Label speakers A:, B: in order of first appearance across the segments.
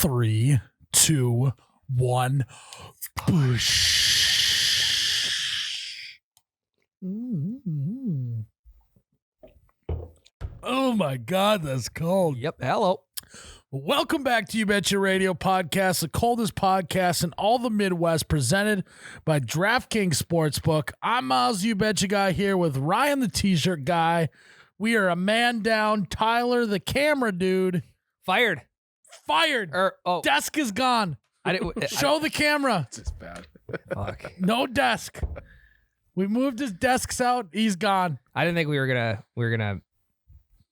A: 3, 2, 1. Boosh. Oh my God, that's cold.
B: Yep. Hello.
A: Welcome back to You Betcha Radio Podcast, the coldest podcast in all the Midwest, presented by DraftKings Sportsbook. I'm Myles, You Betcha guy, here with Ryan, the T-shirt guy. We are a man down. Tyler, the camera dude,
B: Fired.
A: Desk is gone. Show the camera.
C: It's just bad.
B: Fuck.
A: No desk. We moved his desks out. He's gone.
B: I didn't think we were gonna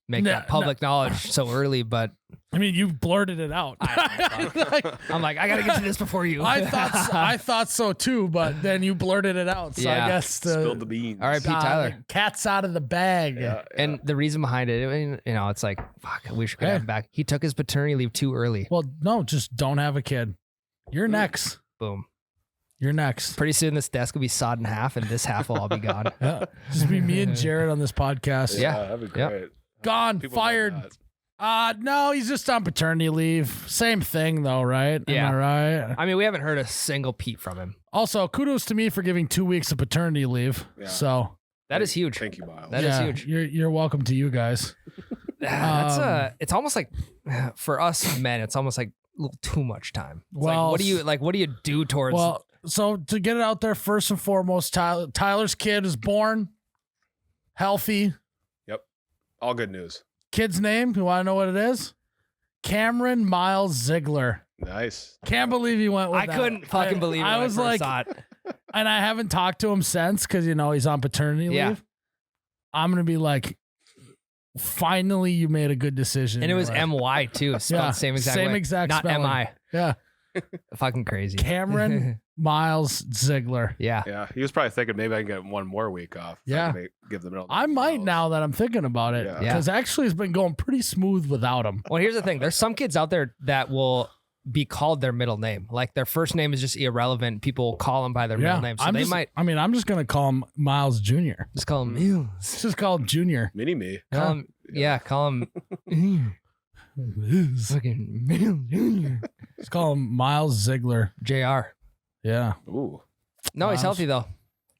B: make that public knowledge so early, but
A: I mean, you blurted it out.
B: I'm like, I gotta get to this before you.
A: I thought so too, but then you blurted it out. So
B: Yeah.
A: I guess
C: Spilled the beans.
B: All right, Pete Tyler.
A: the cat's out of the bag.
C: Yeah.
B: And the reason behind it, I mean, you know, it's like, fuck, I wish we could have him back. He took his paternity leave too early.
A: Well, no, just don't have a kid. You're next.
B: Boom.
A: You're next.
B: Pretty soon this desk will be sawed in half and this half will all be gone.
A: Yeah. Just be me and Jerrod on this podcast.
B: Yeah.
C: That'd be
B: Yep.
C: great.
A: Gone.
C: People love
A: Fired.
C: that.
A: No, he's just on paternity leave. Same thing though, right?
B: Yeah.
A: Am I right?
B: I mean, we haven't heard a single peep from him.
A: Also, kudos to me for giving 2 weeks of paternity leave.
C: Yeah.
A: So
B: That is huge.
C: Thank you, Myles.
B: That is huge.
A: You're welcome to you guys.
B: That's it's almost like for us men, it's almost like a little too much time. It's
A: Well,
B: like, what do you do towards
A: Well, so to get it out there, first and foremost, Tyler's kid is born, healthy.
C: All good news.
A: Kid's name, you want to know what it is? Cameron Myles Ziegler.
C: Nice.
A: Can't believe he went with
B: I
A: that.
B: couldn't fucking believe it.
A: I
B: when
A: was
B: first
A: like,
B: saw it.
A: and I haven't talked to him since because, you know, he's on paternity
B: Yeah.
A: leave. I'm going to be like, finally, you made a good decision.
B: And it was
A: Like,
B: MY too. Spelled
A: Yeah,
B: the same exact
A: same
B: way.
A: exact
B: Not
A: spelling.
B: MI.
A: Yeah.
B: Fucking crazy.
A: Cameron Myles Ziegler.
B: Yeah.
C: Yeah. He was probably thinking maybe I can get one more week off. if
A: Yeah.
C: I can give the middle.
A: I might now that I'm thinking about it.
C: Yeah.
A: Because actually, it's been going pretty smooth without him.
B: Well, here's the thing. There's some kids out there that will be called their middle name. Like their first name is just irrelevant. People will call them by their middle name. So they might
A: I'm just going to call him Myles Jr.
B: just call him
A: Let's just call him Junior.
C: Mini me.
B: Call him call him fucking middle junior.
A: Let's call him Myles Ziegler.
B: JR.
A: Yeah.
C: Ooh.
B: No, he's
A: Miles.
B: healthy though.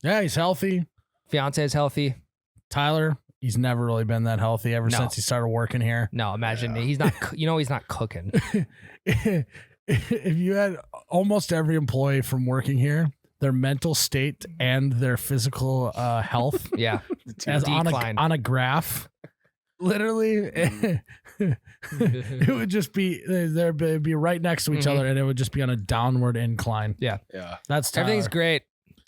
A: Yeah, he's healthy.
B: Fiance is healthy.
A: Tyler, he's never really been that healthy ever
B: No.
A: since he started working here.
B: No, imagine he's not. He's not cooking.
A: If you had almost every employee from working here, their mental state and their physical health
B: Yeah,
A: as
B: decline.
A: on a graph, literally, it would just be they'd be right next to each other, and it would just be on a downward incline.
B: Yeah,
C: Yeah.
A: That's Tyler.
B: everything's great.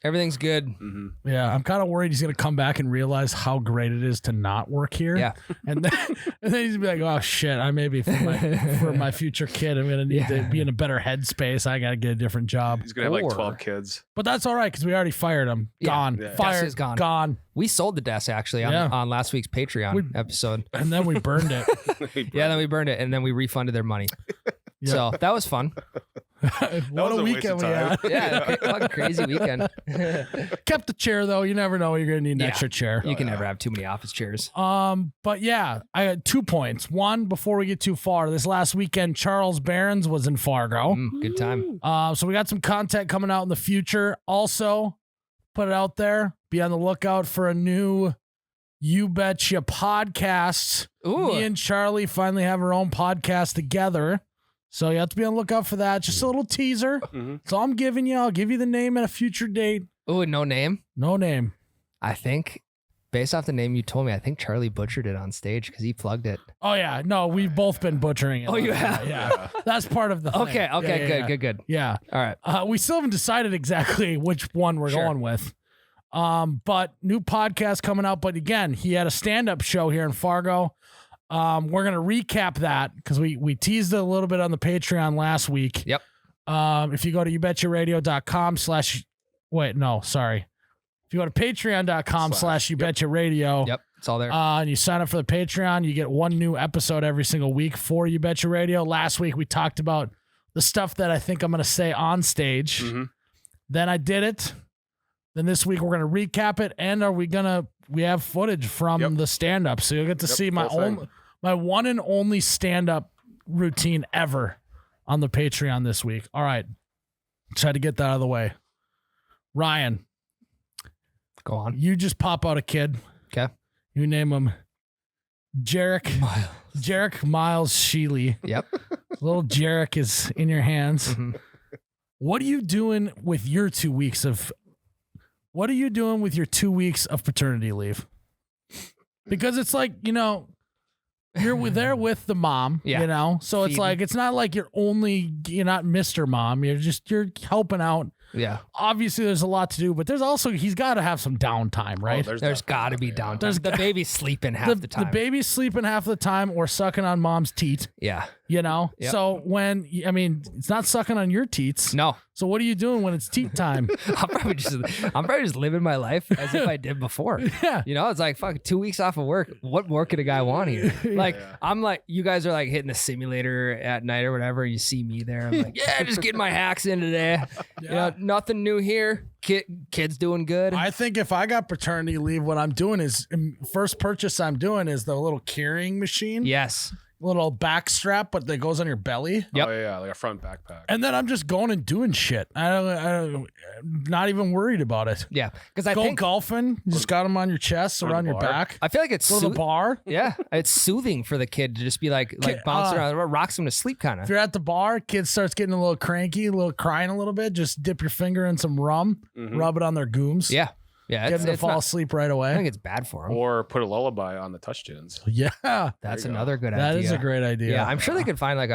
B: Everything's good.
C: Mm-hmm.
A: Yeah, I'm kind of worried he's gonna come back and realize how great it is to not work here.
B: Yeah.
A: and then he's gonna be like, "Oh shit, I maybe for my future kid, I'm gonna need to be in a better headspace. I gotta get a different job."
C: He's gonna have
B: Or-
C: like 12 kids.
A: But that's all right because we already fired him.
B: Yeah.
A: Gone,
C: Yeah.
A: fired,
B: Desk is gone.
A: gone,
B: We sold the desk actually on last week's Patreon episode.
A: and then we burned it.
B: Yeah, then we burned it and then we refunded their money.
A: Yeah.
B: So that was fun.
A: What
C: was
A: a
C: a waste
A: weekend
C: of
A: we
C: time.
A: had.
B: Yeah, fucking crazy weekend.
A: Kept the chair though. You never know. You're gonna need an
B: Yeah.
A: extra chair.
B: You can never have too many office chairs.
A: But yeah, I had 2 points. One, before we get too far, this last weekend, Charles Barons was in Fargo.
B: Good time.
A: So we got some content coming out in the future. Also, put it out there. Be on the lookout for a new You Betcha podcast.
B: Ooh.
A: Me and Charlie finally have our own podcast together. So you have to be on the lookout for that. Just a little teaser.
C: Mhm.
A: So I'm giving you. I'll give you the name at a future date.
B: Ooh, no name.
A: No name.
B: I think, based off the name you told me, I think Charlie butchered it on stage because he plugged it.
A: Oh yeah. No, we've both been butchering it.
B: Oh, you
A: Yeah,
B: have?
A: Yeah. That's part of the thing.
B: Okay,
A: Yeah, yeah,
B: good.
A: Yeah.
B: All right.
A: We still haven't decided exactly which one we're
B: Sure.
A: going with. But new podcast coming out. But again, he had a stand-up show here in Fargo. We're gonna recap that because we teased it a little bit on the Patreon last week.
B: Yep.
A: If you go to youbetcharadio.com if you go to patreon.com/youbetcharadio.
B: Yep. It's all there.
A: And you sign up for the Patreon, you get one new episode every single week for You Betcha Radio. Last week we talked about the stuff that I think I'm going to say on stage.
C: Mm-hmm.
A: Then I did it. Then this week we're going to recap it, and we have footage from the stand-up, so you'll get to see my one and only stand-up routine ever on the Patreon this week. All right. Try to get that out of the way. Ryan,
B: Go on.
A: you just pop out a kid.
B: Okay.
A: You name him Jerrod Myles Sheely.
B: Yep.
A: Little Jerrod is in your hands.
B: Mhm.
A: What are you doing with your 2 weeks of paternity leave? Because it's like, you're there with the mom,
B: Yeah.
A: So it's
B: Feeding.
A: like, it's not like you're not Mr. Mom. You're helping out.
B: Yeah.
A: Obviously there's a lot to do, but he's got to have some downtime, right?
B: There's got to be downtime.
A: There's
B: The baby's sleeping half the time.
A: The baby's sleeping half the time or sucking on mom's teat,
B: Yeah.
A: Yep. So it's not sucking on your teats.
B: No.
A: So what are you doing when it's teat time?
B: I'm probably just living my life as if I did before.
A: Yeah.
B: It's like, fuck, 2 weeks off of work. What more could a guy want here? Like, I'm like, you guys are like hitting the simulator at night or whatever. You see me there. I'm like, yeah, just getting my hacks in today.
A: Yeah.
B: Nothing new here. Kids doing good.
A: I think if I got paternity leave, what I'm doing is first purchase I'm doing is the little carrying machine.
B: Yes.
A: Little back strap, but that goes on your belly.
B: Yep.
C: Oh yeah, like a front backpack.
A: And then I'm just going and doing shit. I'm not even worried about it.
B: Yeah. Because I
A: Go
B: think
A: golfing. You just got them on your chest,
C: Go to
A: around
C: the
A: your
C: bar.
A: back.
B: I feel like it's
A: Go to the bar.
B: yeah, it's soothing for the kid to just be like bouncing around, rocks him to sleep kind
A: If
B: of.
A: you're at the bar, kid starts getting a little cranky, crying a little bit. Just dip your finger in some rum, rub it on their gooms.
B: Yeah. Yeah.
A: Get them to fall asleep right
B: I
A: away.
B: think it's bad for him.
C: Or put a lullaby on the touch tunes.
A: Yeah,
B: That's
C: There you go.
B: another good idea.
A: that is a great idea.
B: Yeah, I'm sure they could find like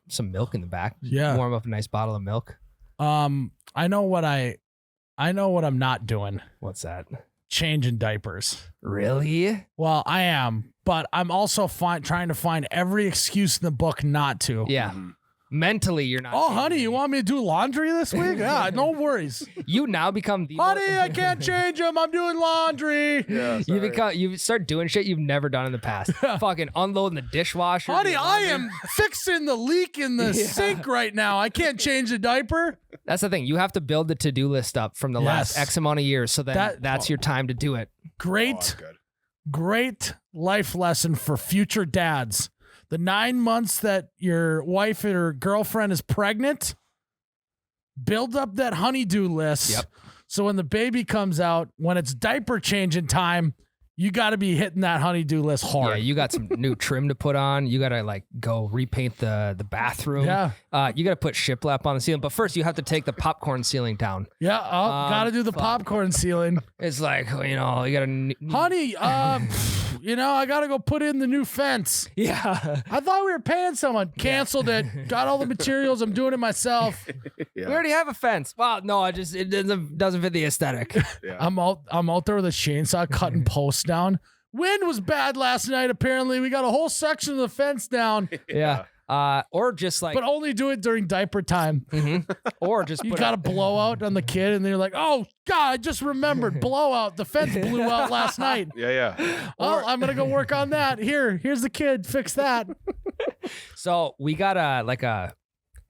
B: some milk in the back.
A: Yeah.
B: Warm up a nice bottle of milk.
A: I know what I'm not doing.
B: What's that?
A: Changing diapers.
B: Really?
A: Well, I am, but I'm also trying to find every excuse in the book not to.
B: Yeah.
C: Mhm.
B: Mentally, you're not.
A: Oh,
B: changing
A: honey, you
B: anything.
A: want me to do laundry this week? Yeah, no worries.
B: You now become the
A: Honey, I can't change them. I'm doing laundry.
C: Yeah,
B: you start doing shit you've never done in the past. Fucking unloading the dishwasher.
A: Honey,
B: doing
A: I
B: laundry.
A: am fixing the leak in the sink right now. I can't change the diaper.
B: That's the thing. You have to build the to-do list up from the last
A: Yes.
B: X amount of years, so then that's your time to do it.
C: Oh,
A: Great,
C: that's good.
A: great life lesson for future dads. The 9 months that your wife or girlfriend is pregnant, build up that honey-do list.
B: Yep.
A: So when the baby comes out, when it's diaper changing time, you got to be hitting that honey-do list hard.
B: Yeah, you got some new trim to put on. You got to go repaint the bathroom.
A: Yeah.
B: You got to put shiplap on the ceiling. But first, you have to take the popcorn ceiling down.
A: Yeah, got to do the
B: fuck.
A: popcorn ceiling.
B: It's like, you got to.
A: Honey, I got to go put in the new fence.
B: Yeah.
A: I thought we were paying someone. Canceled it. Got all the materials. I'm doing it myself.
B: We already have a fence. Well, no, it doesn't fit the aesthetic.
C: Yeah.
A: I'm out there with a chainsaw cutting posts down. Wind was bad last night. Apparently, we got a whole section of the fence down,
B: Yeah. Or just like,
A: but only do it during diaper time.
B: or just
A: You
B: put
A: got a blowout on the kid, and they're like, "Oh God, I just remembered blowout. The fence blew out last night.
C: Yeah.
A: Oh, I'm gonna go work on that. Here's the kid. Fix that."
B: So we got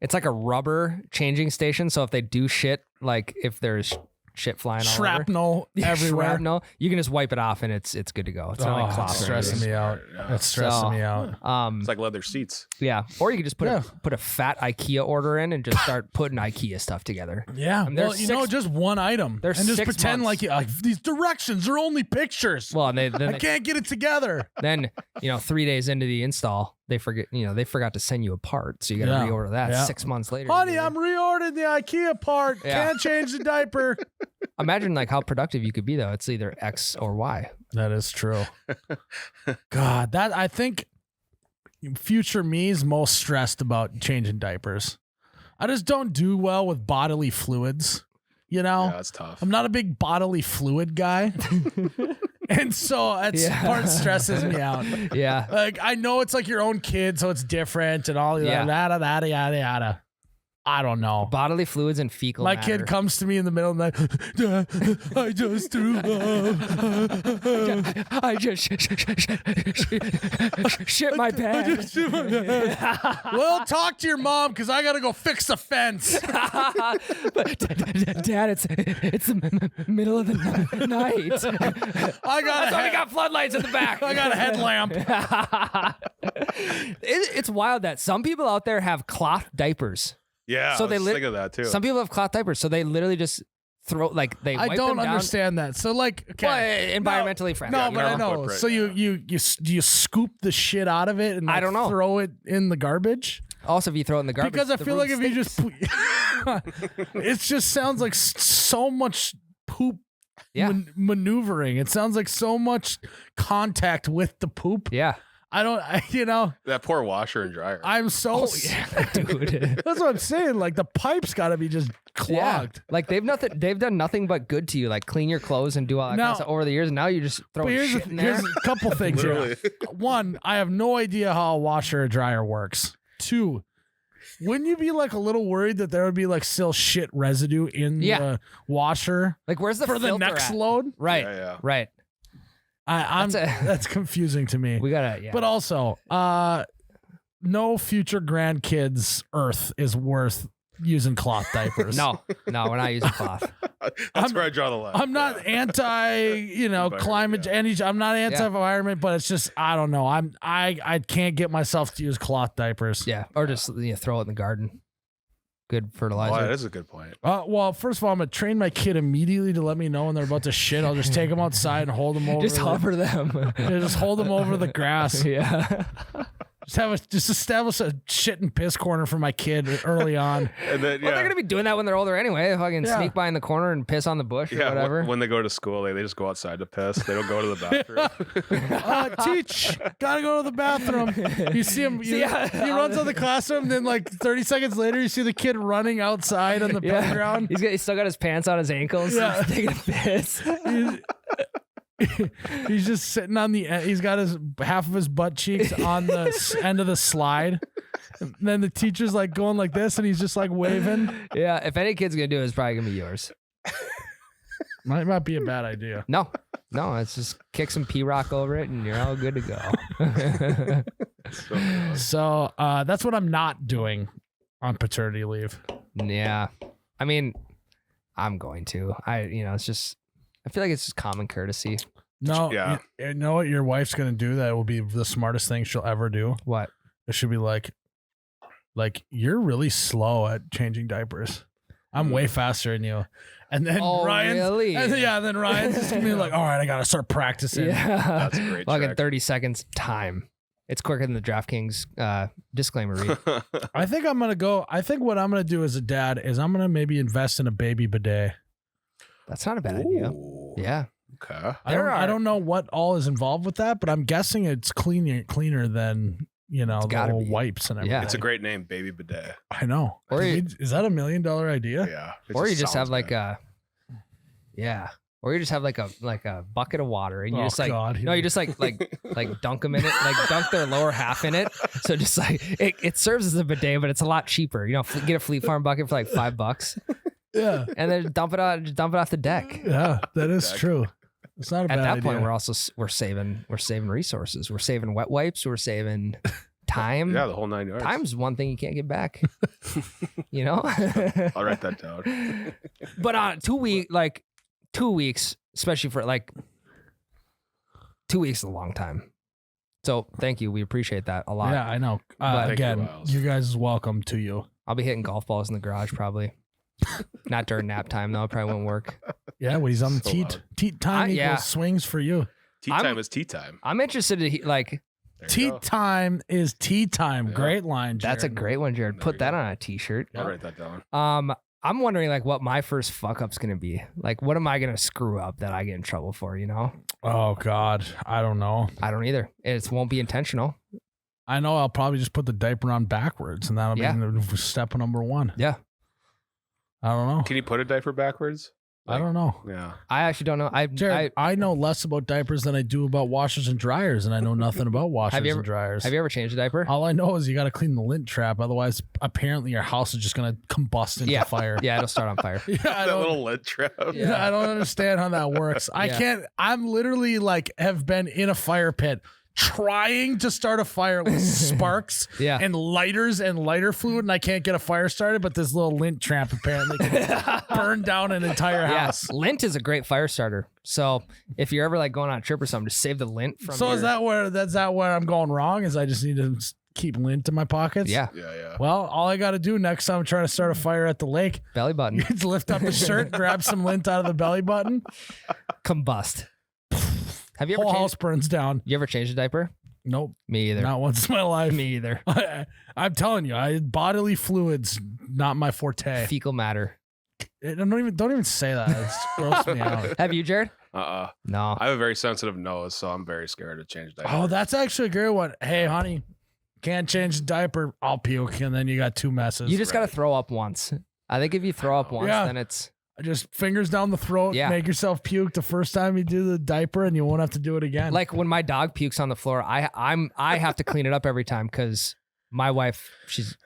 B: it's like a rubber changing station. So if they do shit, like if there's shit flying all over.
A: Shrapnel everywhere.
B: Shrapnel, you can just wipe it off and it's good to go. It's not like
A: It's
B: cloth. or
A: stressing
B: anything.
A: me out.
C: Yeah.
A: That's stressing me out.
C: It's like leather seats.
B: Yeah. Or you can just
A: Yeah.
B: put a fat IKEA order in and just start putting IKEA stuff together.
A: Yeah.
B: mean,
A: Well,
B: there's
A: just one item.
B: there's
A: and just
B: 6
A: pretend
B: months.
A: like these directions are only pictures.
B: Well, and
A: I
B: then
A: can't get it together.
B: 3 days into the install, they forgot to send you a part, so you got to
A: Yeah.
B: reorder that
A: Yeah.
B: 6 months later.
A: Honey, I'm reordering the IKEA part.
B: Yeah.
A: Can't change the diaper.
B: Imagine how productive you could be though. It's either X or Y.
A: That is true. God, I think future me is most stressed about changing diapers. I just don't do well with bodily fluids.
C: Yeah, that's tough.
A: I'm not a big bodily fluid guy. And so part stresses me out.
B: Yeah.
A: Like, I know it's like your own kid, so it's different and all
B: Yeah.
A: yada, yada, yada, yada. I don't know.
B: Bodily fluids and fecal
A: My
B: matter.
A: kid comes to me in the middle of the night. I just threw up.
B: I just shit my pants.
A: Well, talk to your mom because I got to go fix the fence.
B: Dad, it's the middle of the night.
A: That's
B: why we got floodlights in the back.
A: I got a headlamp.
B: It's wild that some people out there have cloth diapers.
C: Yeah,
B: So
C: I was
B: they
C: thinking of that too.
B: Some people have cloth diapers, so they literally just throw like they.
A: I
B: wipe
A: don't
B: them down.
A: understand that. So like, okay,
B: Well, environmentally friendly.
A: No,
B: you
A: but I
B: know?
A: know.
C: Footprint,
A: So
C: yeah.
A: you scoop the shit out of it and
B: I don't know.
A: throw it in the garbage.
B: Also, if you throw it in the garbage,
A: Because I
B: the
A: feel
B: room
A: like if you just,
B: stinks.
A: it just sounds like so much poop
B: Yeah.
A: maneuvering. It sounds like so much contact with the poop.
B: Yeah.
C: That poor washer and dryer.
A: I'm so
B: Dude.
A: That's what I'm saying. Like the pipe's got to be just clogged.
B: Like they've done nothing but good to you, like clean your clothes and do all that kind
A: Now-
B: of stuff over the years, and now you just throw
A: But here's,
B: shit in there.
A: here's a couple things here.
C: Literally.
A: One, I have no idea how a washer or dryer works. Two, wouldn't you be like a little worried that there would be like still shit residue in the washer
B: Like where's the
A: for the
B: filter
A: next
B: at?
A: load?
B: Right.
C: Yeah.
B: Right.
A: That's confusing to me.
B: We gotta. Yeah.
A: But also, no future grandkids' Earth is worth using cloth diapers.
B: no, we're not using cloth.
C: That's where I draw the line.
A: I'm not anti,
C: Environment,
A: climate. I'm not anti-environment, but it's just I don't know. I can't get myself to use cloth diapers.
B: Yeah, or just throw it in the garden. Good fertilizer.
C: Oh, that is a good point.
A: Well, first of all, I'm gonna train my kid immediately to let me know when they're about to shit. I'll just take them outside and hold them over.
B: Just hover them.
A: Just hold them over the grass.
B: Yeah.
A: Just establish a shit and piss corner for my kid early on.
C: And then,
B: Well, they're gonna be doing that when they're older anyway. If I can
A: Yeah.
B: sneak by in the corner and piss on the bush or whatever.
C: When they go to school, they just go outside to piss. They don't go to the bathroom.
A: Teach, gotta go to the bathroom. You see him, he runs out of the classroom, then like 30 seconds later, you see the kid running outside on the playground.
B: He's still got his pants on his ankles.
A: Yeah.
B: He's taking a piss.
A: He's just sitting on the end. He's got his half of his butt cheeks on the end of the slide. And then the teacher's like going like this, and he's just like waving.
B: Yeah, if any kid's gonna do it, it's probably gonna be yours.
A: Might not be a bad idea.
B: No, it's just kick some P-Rock over it, and you're all good to go.
A: So that's what I'm not doing on paternity leave.
B: Yeah, I mean, I'm going to. It's just. I feel like it's just common courtesy.
A: No,
C: Yeah.
A: you know what your wife's gonna do that will be the smartest thing she'll ever do?
B: What?
A: It should be like you're really slow at changing diapers. I'm way faster than you. And then Ryan's
B: really?
A: and then Ryan's just gonna be like, all right, I gotta start practicing.
B: Yeah,
C: That's a great
B: like in
C: trick.
B: 30 seconds time. It's quicker than the DraftKings disclaimer read.
A: I think what I'm gonna do as a dad is I'm gonna maybe invest in a baby bidet.
B: That's not a bad idea.
C: Ooh,
B: Yeah.
C: Okay.
A: I don't know what all is involved with that, but I'm guessing it's cleaner than the
B: gotta
A: old
B: be.
A: wipes and everything.
B: Yeah.
C: It's a great name, Baby Bidet.
A: I know.
B: Or
A: Is that $1 million idea?
C: Yeah.
B: Or you just have
C: sounds
B: like
C: bad.
B: or you just have like a bucket of water and you just like
A: God,
B: no, you just like dunk them in it, like dunk their lower half in it. So just like it serves as a bidet, but it's a lot cheaper. Get a Fleet Farm bucket for like $5.
A: Yeah.
B: And then dump it off the deck.
A: Yeah, that is true. It's not a bad
B: At that
A: idea.
B: point, we're saving resources. We're saving wet wipes. We're saving time.
C: Yeah, the whole 9 yards.
B: Time's one thing you can't get back.
C: I'll write that down.
B: But 2 weeks, especially for 2 weeks is a long time. So thank you. We appreciate that a lot.
A: Yeah, I know.
B: But-
A: Again,
C: Thank you, Myles.
A: you guys is welcome to you.
B: I'll be hitting golf balls in the garage probably. Not during nap time though. It probably won't work.
A: Yeah, when he's on the
C: So
A: teat.
C: loud.
A: Teat time equals
B: yeah.
A: swings for you.
C: Tea
B: I'm-
C: time is tea time.
B: I'm interested to
C: There you
A: Tea
C: go.
A: time is tea time.
C: Yeah.
A: Great line,
B: that's a
A: Jerrod.
B: great one, Jerrod.
C: There
B: Put
C: you
B: that
C: go.
B: on a t-shirt.
C: I'll write that down.
B: I'm wondering what my first fuck up's gonna be. What am I gonna screw up that I get in trouble for?
A: Oh God, I don't know.
B: I don't either. It won't be intentional.
A: I know I'll probably just put the diaper on backwards, and that'll be step number 1.
B: Yeah.
A: I don't know.
C: Can you put a diaper backwards?
A: I don't know.
C: Yeah.
B: I actually don't know.
A: Jerrod, I know less about diapers than I do about washers and dryers, and I know nothing about washers and dryers.
B: Have you ever changed a diaper?
A: All I know is you got to clean the lint trap. Otherwise, apparently your house is just going to combust into fire.
B: Yeah, it'll start on fire.
C: That little lint trap.
A: Yeah, I don't understand how that works. I can't. I'm literally like have been in a fire pit trying to start a fire with sparks and lighters and lighter fluid, and I can't get a fire started, but this little lint trap apparently can burn down an entire house.
B: Lint is a great fire starter. So if you're ever like going on a trip or something, just save the lint from
A: So is that where I'm going wrong? Is I just need to keep lint in my pockets?
B: Yeah.
A: Well, all I got to do next time I'm trying to start a fire at the lake,
B: belly button.
A: is lift up the shirt, grab some lint out of the belly button.
B: Combust. Have you ever
A: Whole house burns down.
B: You ever changed a diaper?
A: Nope.
B: Me either.
A: Not once in my life.
B: Me either.
A: I'm telling you, bodily fluids, not my forte.
B: Fecal matter.
A: Don't even say that. It's grossed me out.
B: Have you, Jerrod?
C: No. I have a very sensitive nose, so I'm very scared to change diapers.
A: Oh, that's actually a great one. Hey, honey, can't change the diaper. I'll puke, and then you got two messes.
B: You just got to throw up once. I think if you throw up once, then it's...
A: Just fingers down the throat, make yourself puke the first time you do the diaper, and you won't have to do it again.
B: Like when my dog pukes on the floor, I have to clean it up every time because my wife, she's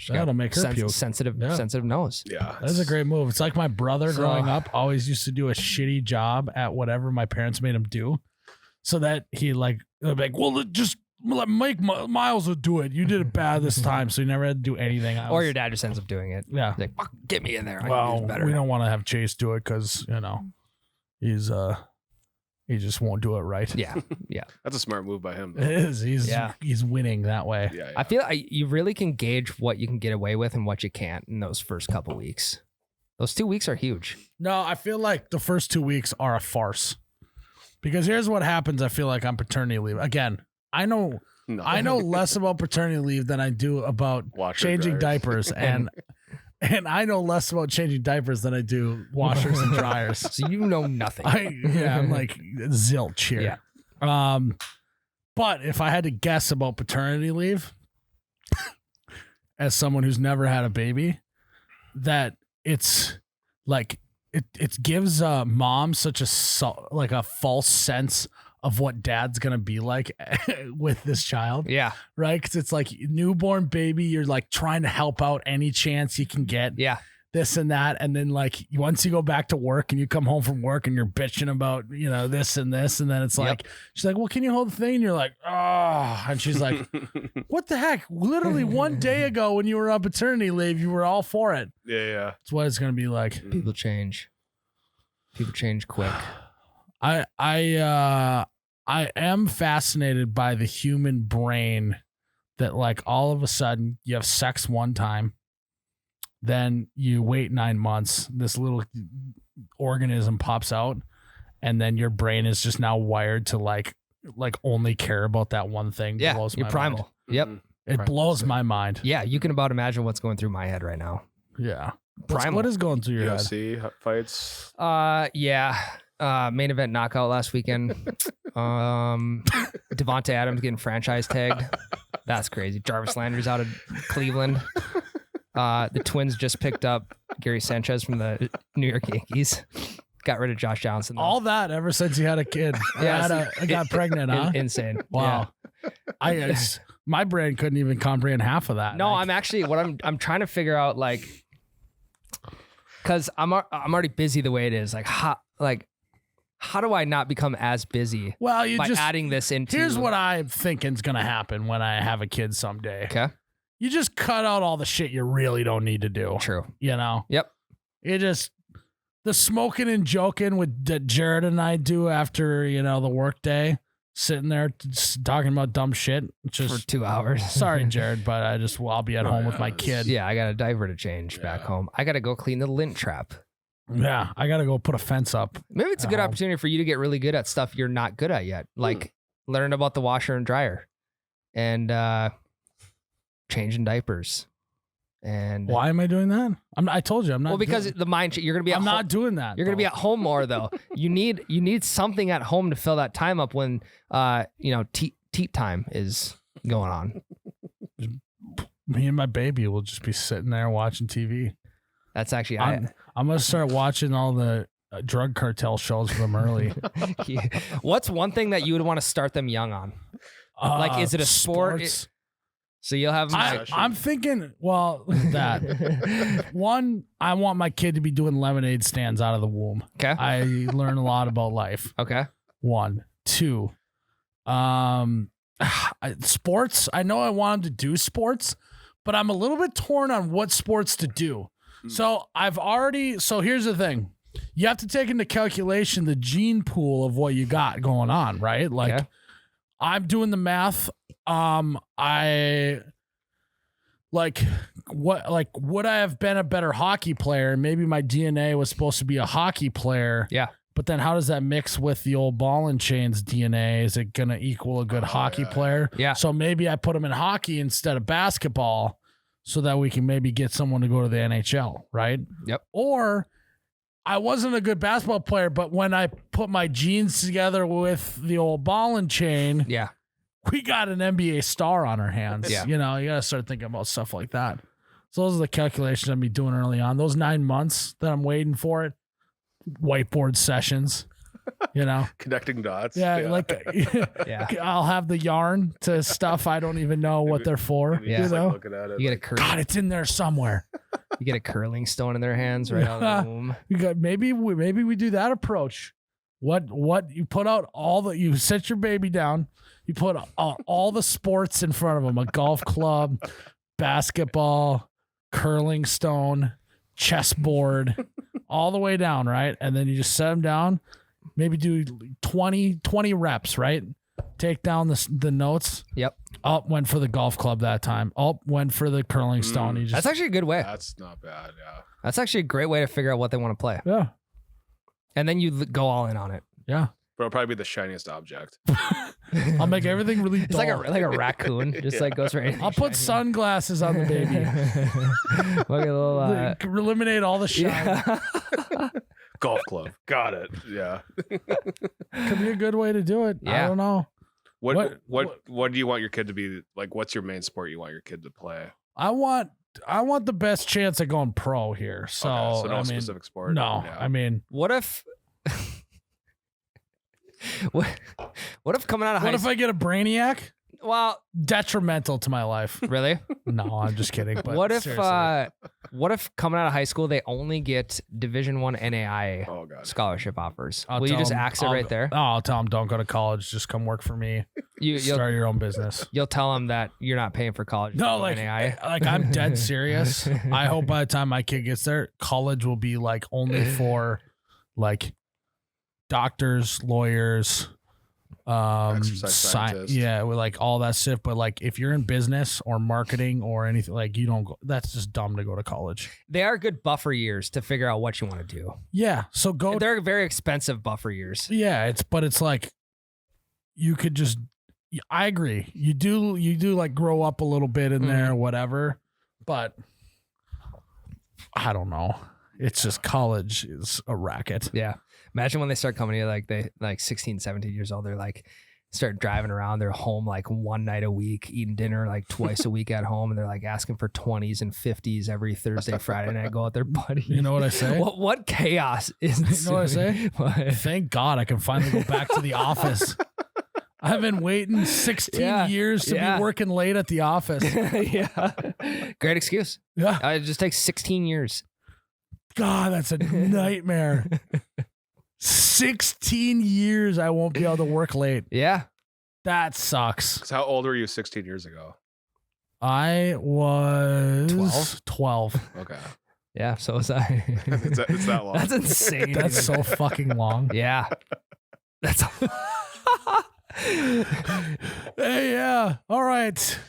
A: that'll make her puke.
B: Sensitive nose.
C: Yeah,
A: that's a great move. It's like my brother growing up always used to do a shitty job at whatever my parents made him do, so that he like, well, just let Myles will do it. You did it bad this time, so you never had to do anything.
B: Or your dad just ends up doing it.
A: Yeah,
B: like, get me in there.
A: Well, we don't want to have Chase do it because he just won't do it right.
B: Yeah.
C: That's a smart move by him, though.
A: It is. He's winning that way.
C: Yeah.
B: I feel like you really can gauge what you can get away with and what you can't in those first couple weeks. Those 2 weeks are huge.
A: No, I feel like the first 2 weeks are a farce. Because here's what happens, I feel like, on paternity leave. Again, I know less about paternity leave than I do about changing diapers, and I know less about changing diapers than I do washers and dryers.
B: So you know nothing.
A: I'm like zilch here. Yeah. But if I had to guess about paternity leave, as someone who's never had a baby, that it's like it gives mom such a false sense of what dad's gonna be like with this child.
B: Yeah.
A: Right? Because it's like newborn baby, you're like trying to help out any chance you can get.
B: Yeah.
A: This and that. And then like once you go back to work and you come home from work and you're bitching about, this and this. And then it's like, she's like, well, can you hold the thing? And you're like, oh, and she's like, what the heck? Literally one day ago when you were on paternity leave, you were all for it.
C: Yeah.
A: That's what it's going to be like.
B: People change quick.
A: I am fascinated by the human brain that like all of a sudden you have sex one time, then you wait 9 months, this little organism pops out, and then your brain is just now wired to like only care about that one thing.
B: Yeah,
A: blows
B: you're
A: my
B: primal.
A: mind.
B: Yep.
A: It blows my mind.
B: Yeah, you can about imagine what's going through my head right now.
A: Yeah.
B: Primal.
A: What is going through your
C: UFC
A: head?
C: fights?
B: Yeah. Main event knockout last weekend. Devonta Adams getting franchise tagged. That's crazy. Jarvis Landry's out of Cleveland. The Twins just picked up Gary Sanchez from the New York Yankees. Got rid of Josh Johnson.
A: All that ever since you had a kid. I got pregnant, huh?
B: Insane.
A: Wow.
B: Yeah.
A: My brain couldn't even comprehend half of that.
B: No, I'm actually I'm trying to figure out because I'm already busy the way it is. How do I not become as busy?
A: Well,
B: by adding this into.
A: Here's what I'm thinking is going to happen when I have a kid someday.
B: Okay.
A: You just cut out all the shit you really don't need to do.
B: True.
A: Yep. You just the smoking and joking that Jerrod and I do after the work day, sitting there just talking about dumb shit just
B: for 2 hours.
A: Sorry, Jerrod, but I'll be at home with my kid.
B: Yeah, I got a diaper to change back home. I got to go clean the lint trap.
A: Yeah, I got to go put a fence up.
B: Maybe it's a good opportunity for you to get really good at stuff you're not good at yet, like learning about the washer and dryer, and changing diapers. And
A: why am I doing that? I told you I'm not.
B: Well, because the mind you're gonna be.
A: I'm not doing that.
B: You're gonna be at home more though. You need something at home to fill that time up when teat time is going on.
A: Me and my baby will just be sitting there watching TV.
B: That's actually
A: I'm gonna start watching all the drug cartel shows with them early.
B: What's one thing that you would want to start them young on? Like, is it a sport?
A: Sports.
B: So you'll have.
A: I'm thinking. Well, that one. I want my kid to be doing lemonade stands out of the womb.
B: Okay.
A: I learn a lot about life.
B: Okay.
A: 1, 2. Sports. I know I want him to do sports, but I'm a little bit torn on what sports to do. So here's the thing. You have to take into calculation the gene pool of what you got going on, right? Like,
B: Okay.
A: I'm doing the math. Would I have been a better hockey player? Maybe my DNA was supposed to be a hockey player.
B: Yeah.
A: But then how does that mix with the old ball and chains DNA? Is it going to equal a good hockey player?
B: Yeah.
A: So maybe I put him in hockey instead of basketball so that we can maybe get someone to go to the NHL, right?
B: Yep.
A: Or I wasn't a good basketball player, but when I put my genes together with the old ball and chain,
B: Yeah.
A: we got an NBA star on our hands.
B: Yeah.
A: You know, you got to start thinking about stuff like that. So those are the calculations I'm be doing early on. Those 9 months that I'm waiting for it, whiteboard sessions, you know.
C: Connecting dots.
A: Yeah.
B: Yeah.
A: I'll have the yarn to stuff I don't even know what they're for.
C: Maybe
B: Yeah.
A: You
C: just,
A: know?
C: looking at it.
B: You get a
A: God, it's in there somewhere.
B: you get a curling stone in their hands right out of the womb.
A: You got maybe we do that approach. What you put out you set your baby down, you put all the sports in front of them, a golf club, basketball, curling stone, chessboard, all the way down, right? And then you just set them down, maybe do 20 reps, right? Take down the notes.
B: Yep.
A: Up went for the golf club that time. Up went for the curling stone. You just,
B: That's actually a good way.
C: That's not bad. Yeah.
B: That's actually a great way to figure out what they want to play.
A: yeah.
B: And then you go all in on it.
A: Yeah.
C: But it'll probably be the shiniest object.
A: I'll make everything really
B: It's
A: dull.
B: like a raccoon. Just like goes for anything.
A: I'll put sunglasses on the baby.
B: Look at a little.
A: Eliminate all the shine.
B: Yeah.
C: Golf club. Got it. Yeah.
A: Could be a good way to do it. I
B: Yeah.
A: don't know.
C: What do you want your kid to be like? What's your main sport you want your kid to play?
A: I want the best chance of going pro here. So,
C: Okay, so no
A: I mean,
C: specific sport.
A: no,
C: Yeah.
A: I mean,
B: What if? what if coming out of high
A: what if I get a brainiac?
B: Well,
A: Detrimental to my life.
B: really?
A: No, I'm just kidding. But
B: What if
A: seriously.
B: coming out of high school they only get Division I NAIA
C: Oh god.
B: scholarship offers?
A: I'll
B: Will you
A: tell
B: just
A: 'em-
B: axe it right there?
A: I'll tell them don't go to college. Just come work for me.
B: You'll
A: Start your own business.
B: you'll tell them that you're not paying for college.
A: No,
B: for
A: like
B: NAIA.
A: I'm dead serious. I hope by the time my kid gets there, college will be like only for like doctors, lawyers,
C: Exercise scientists.
A: yeah, with like all that stuff. But like if you're in business or marketing or anything, like you don't go, that's just dumb to go to college.
B: They are good buffer years to figure out what you want to do.
A: Yeah, so go.
B: They're very expensive buffer years.
A: Yeah, it's like you could just. I agree. You do like grow up a little bit in there, whatever. But I don't know. It's just college is a racket.
B: Yeah. Imagine when they start coming here, like they like 16, 17 years old, they're like start driving around. They're home like one night a week, eating dinner like twice a week at home, and they're like asking for 20s and 50s every Thursday, Friday night. Go out there, buddy.
A: You know what I say?
B: What chaos is
A: You know what I say?
B: What?
A: Thank God I can finally go back to the office. I've been waiting 16 years to be working late at the office.
B: Yeah. Great excuse.
A: Yeah.
B: It just takes 16 years.
A: God, that's a nightmare. 16 years I won't be able to work late.
B: Yeah.
A: That sucks.
C: So how old were you 16 years ago?
A: I was 12.
C: Okay.
B: Yeah. So was I.
C: It's that long.
B: That's insane.
A: That's so fucking long.
B: Yeah. That's.
A: Hey, yeah. All right.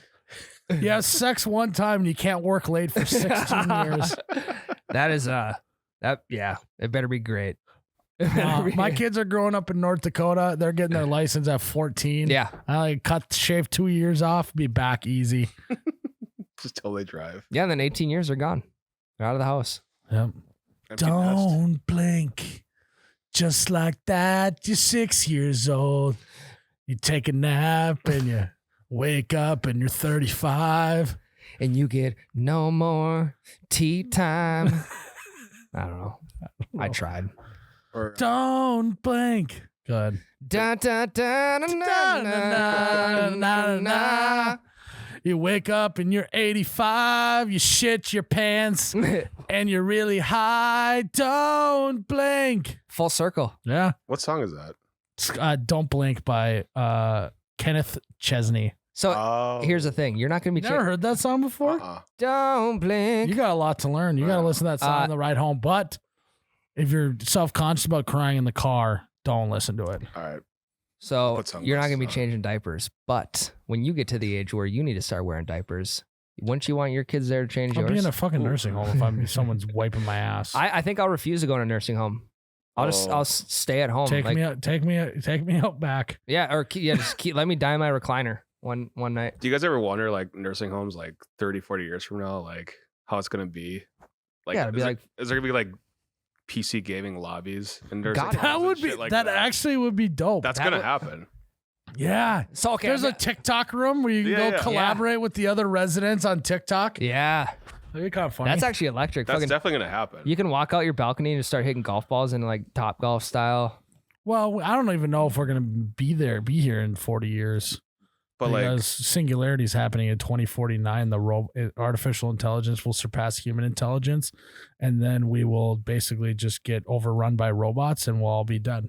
A: You have sex one time and you can't work late for 16 years.
B: That is it better be great. It better be-
A: My kids are growing up in North Dakota. They're getting their license at 14.
B: Yeah.
A: I shave 2 years off, be back easy.
C: Just till they drive.
B: Yeah, and then 18 years are gone. They're out of the house.
A: Yep.
C: Empty nest.
A: Don't blink. Just like that, you're 6 years old. You take a nap and you wake up and you're 35.
B: And you get no more tea time. I don't know. I tried.
C: Or
A: Don't blink. Good.
B: Da, da, da, na, na, na, na, na.
A: You wake up and you're 85, you shit your pants, and you're really high. Don't blink.
B: Full circle.
A: Yeah.
C: what song is that?
A: Don't Blink by Kenneth Chesney.
B: So here's the thing. You're not going to be...
A: Never heard that song before?
B: Don't blink.
A: You got a lot to learn. You got to listen to that song on the ride home. But if you're self-conscious about crying in the car, don't listen to it.
C: All right.
B: So
C: Put some
B: you're not going to be
C: on.
B: changing diapers. But when you get to the age where you need to start wearing diapers, wouldn't you want your kids there to change
A: I'll
B: yours?
A: be in a fucking nursing home if someone's wiping my ass.
B: I think I'll refuse to go to a nursing home. I'll stay at home.
A: Take me out back.
B: Yeah, or let me die in my recliner one night.
C: Do you guys ever wonder, like, nursing homes, like 30, 40 years from now, like how it's gonna be? Like,
B: Yeah, it'd be
C: is there gonna be like PC gaming lobbies in nursing
B: God,
C: homes
A: That
C: and
A: would be
C: shit like
A: that actually would be dope.
C: That's
B: that
C: gonna
B: would-
C: happen.
A: Yeah.
B: So okay,
A: There's a TikTok room where you can go collaborate with the other residents on TikTok.
B: yeah.
A: That'd be kind of funny.
B: That's actually electric.
C: That's
B: Fucking,
C: definitely gonna happen.
B: you can walk out your balcony and just start hitting golf balls in like Top Golf style.
A: Well, I don't even know if we're gonna be here in 40 years.
C: but like,
A: Because singularity is happening in 2049. Artificial intelligence will surpass human intelligence, and then we will basically just get overrun by robots, and we'll all be dead.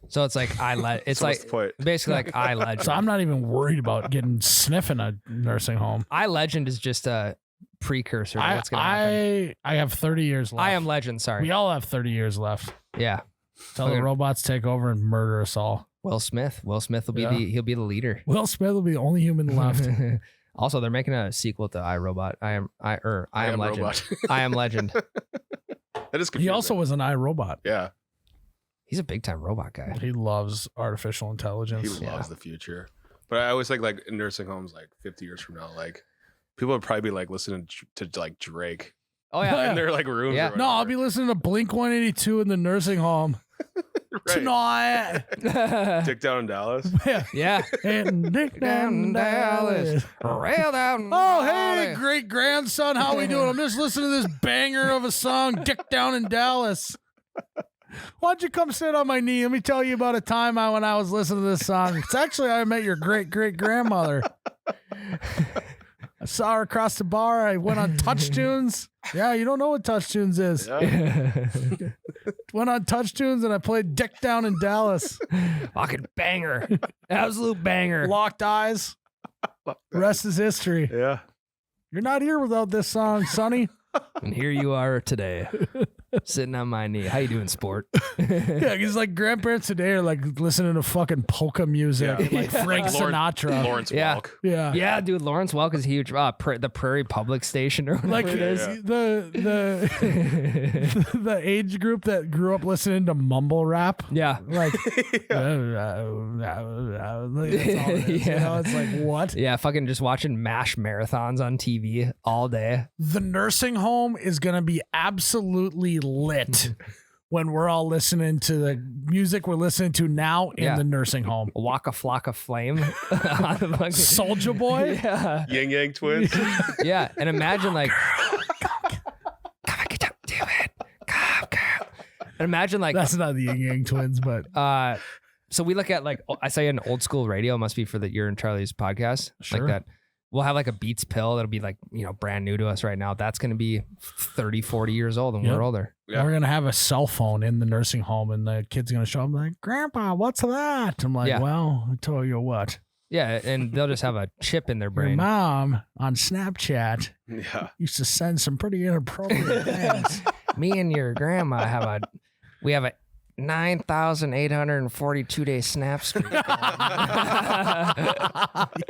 B: So it's like it's
C: so what's
B: like
C: the point?
B: basically like iLegend.
A: So I'm not even worried about getting sniffing a nursing home.
B: iLegend is just a precursor to what's gonna happen.
A: I have 30 years left.
B: I Am Legend. Sorry.
A: We all have 30 years left.
B: Yeah.
A: Till
B: Okay.
A: the robots take over and murder us all.
B: Will Smith will be
A: Yeah.
B: he'll be the leader.
A: Will Smith will be the only human left.
B: Also, they're making a sequel to iRobot. I am Legend.
C: Robot.
B: I Am Legend.
C: That is
A: He
C: confusing.
A: also was an iRobot.
C: yeah,
B: He's a big time robot guy.
A: He loves artificial
C: he
A: intelligence.
C: loves the future. But I always think, like, in nursing homes, like 50 years from now, like people would probably be like listening to like Drake
B: Oh yeah.
C: in their like rooms.
B: Yeah.
C: or
A: No, I'll be
C: whatever.
A: listening to Blink 182 in the nursing home
C: Right.
A: tonight.
C: Dick down in Dallas.
B: Yeah.
A: And Dick down in Dallas.
B: Rail down.
A: Oh, hey, great grandson. How we doing? I'm just listening to this banger of a song, Dick Down in Dallas. Why don't you come sit on my knee? Let me tell you about a time when I was listening to this song. It's actually I met your great grandmother. I saw her across the bar. I went on Touch Tunes. Yeah, you don't know what Touch Tunes is.
C: Yeah.
A: Went on Touch Tunes and I played Dick Down in Dallas.
B: Fucking banger. Absolute banger.
A: Locked Eyes. Rest is history.
C: Yeah.
A: You're not here without this song, Sonny.
B: And here you are today, sitting on my knee. How you doing, sport?
A: Yeah, because like grandparents today are like listening to fucking polka music,
C: Yeah.
A: like Frank Sinatra.
C: Lawrence
B: Yeah.
C: Welk.
A: Yeah.
B: Yeah, dude. Lawrence Welk is huge. The Prairie Public Station or whatever
A: Like
B: it is.
A: the the age group that grew up listening to mumble rap.
B: Yeah.
A: Like, that's all it is. You know, it's like, what?
B: Yeah, fucking just watching MASH marathons on TV all day.
A: The nursing home is going to be absolutely lit when we're all listening to the music we're listening to now in
B: Yeah.
A: the nursing home.
B: Waka Flocka Flame. on the fucking-
A: Soldier Boy?
B: Yeah.
C: Yin Yang Twins.
B: Yeah. And imagine like, come on, get up, do it. Come, girl. And imagine like,
A: That's not the Yin Yang Twins, but
B: so we look at like, I say an old school radio must be for the You're in Charlie's podcast.
A: Sure.
B: Like that. We'll have like a Beats pill that'll be like, you know, brand new to us right now. That's going to be 30, 40 years old and
A: Yep.
B: we're older.
C: Yeah.
A: we're going to have a cell phone in the nursing home and the kid's going to show up like, Grandpa, what's that? I'm like,
B: Yeah.
A: well, I tell you what,
B: Yeah. And they'll just have a chip in their
A: your
B: brain.
A: mom on Snapchat
C: Yeah.
A: used to send some pretty inappropriate things.
B: Me and your grandma have a 9,842 day snap streak.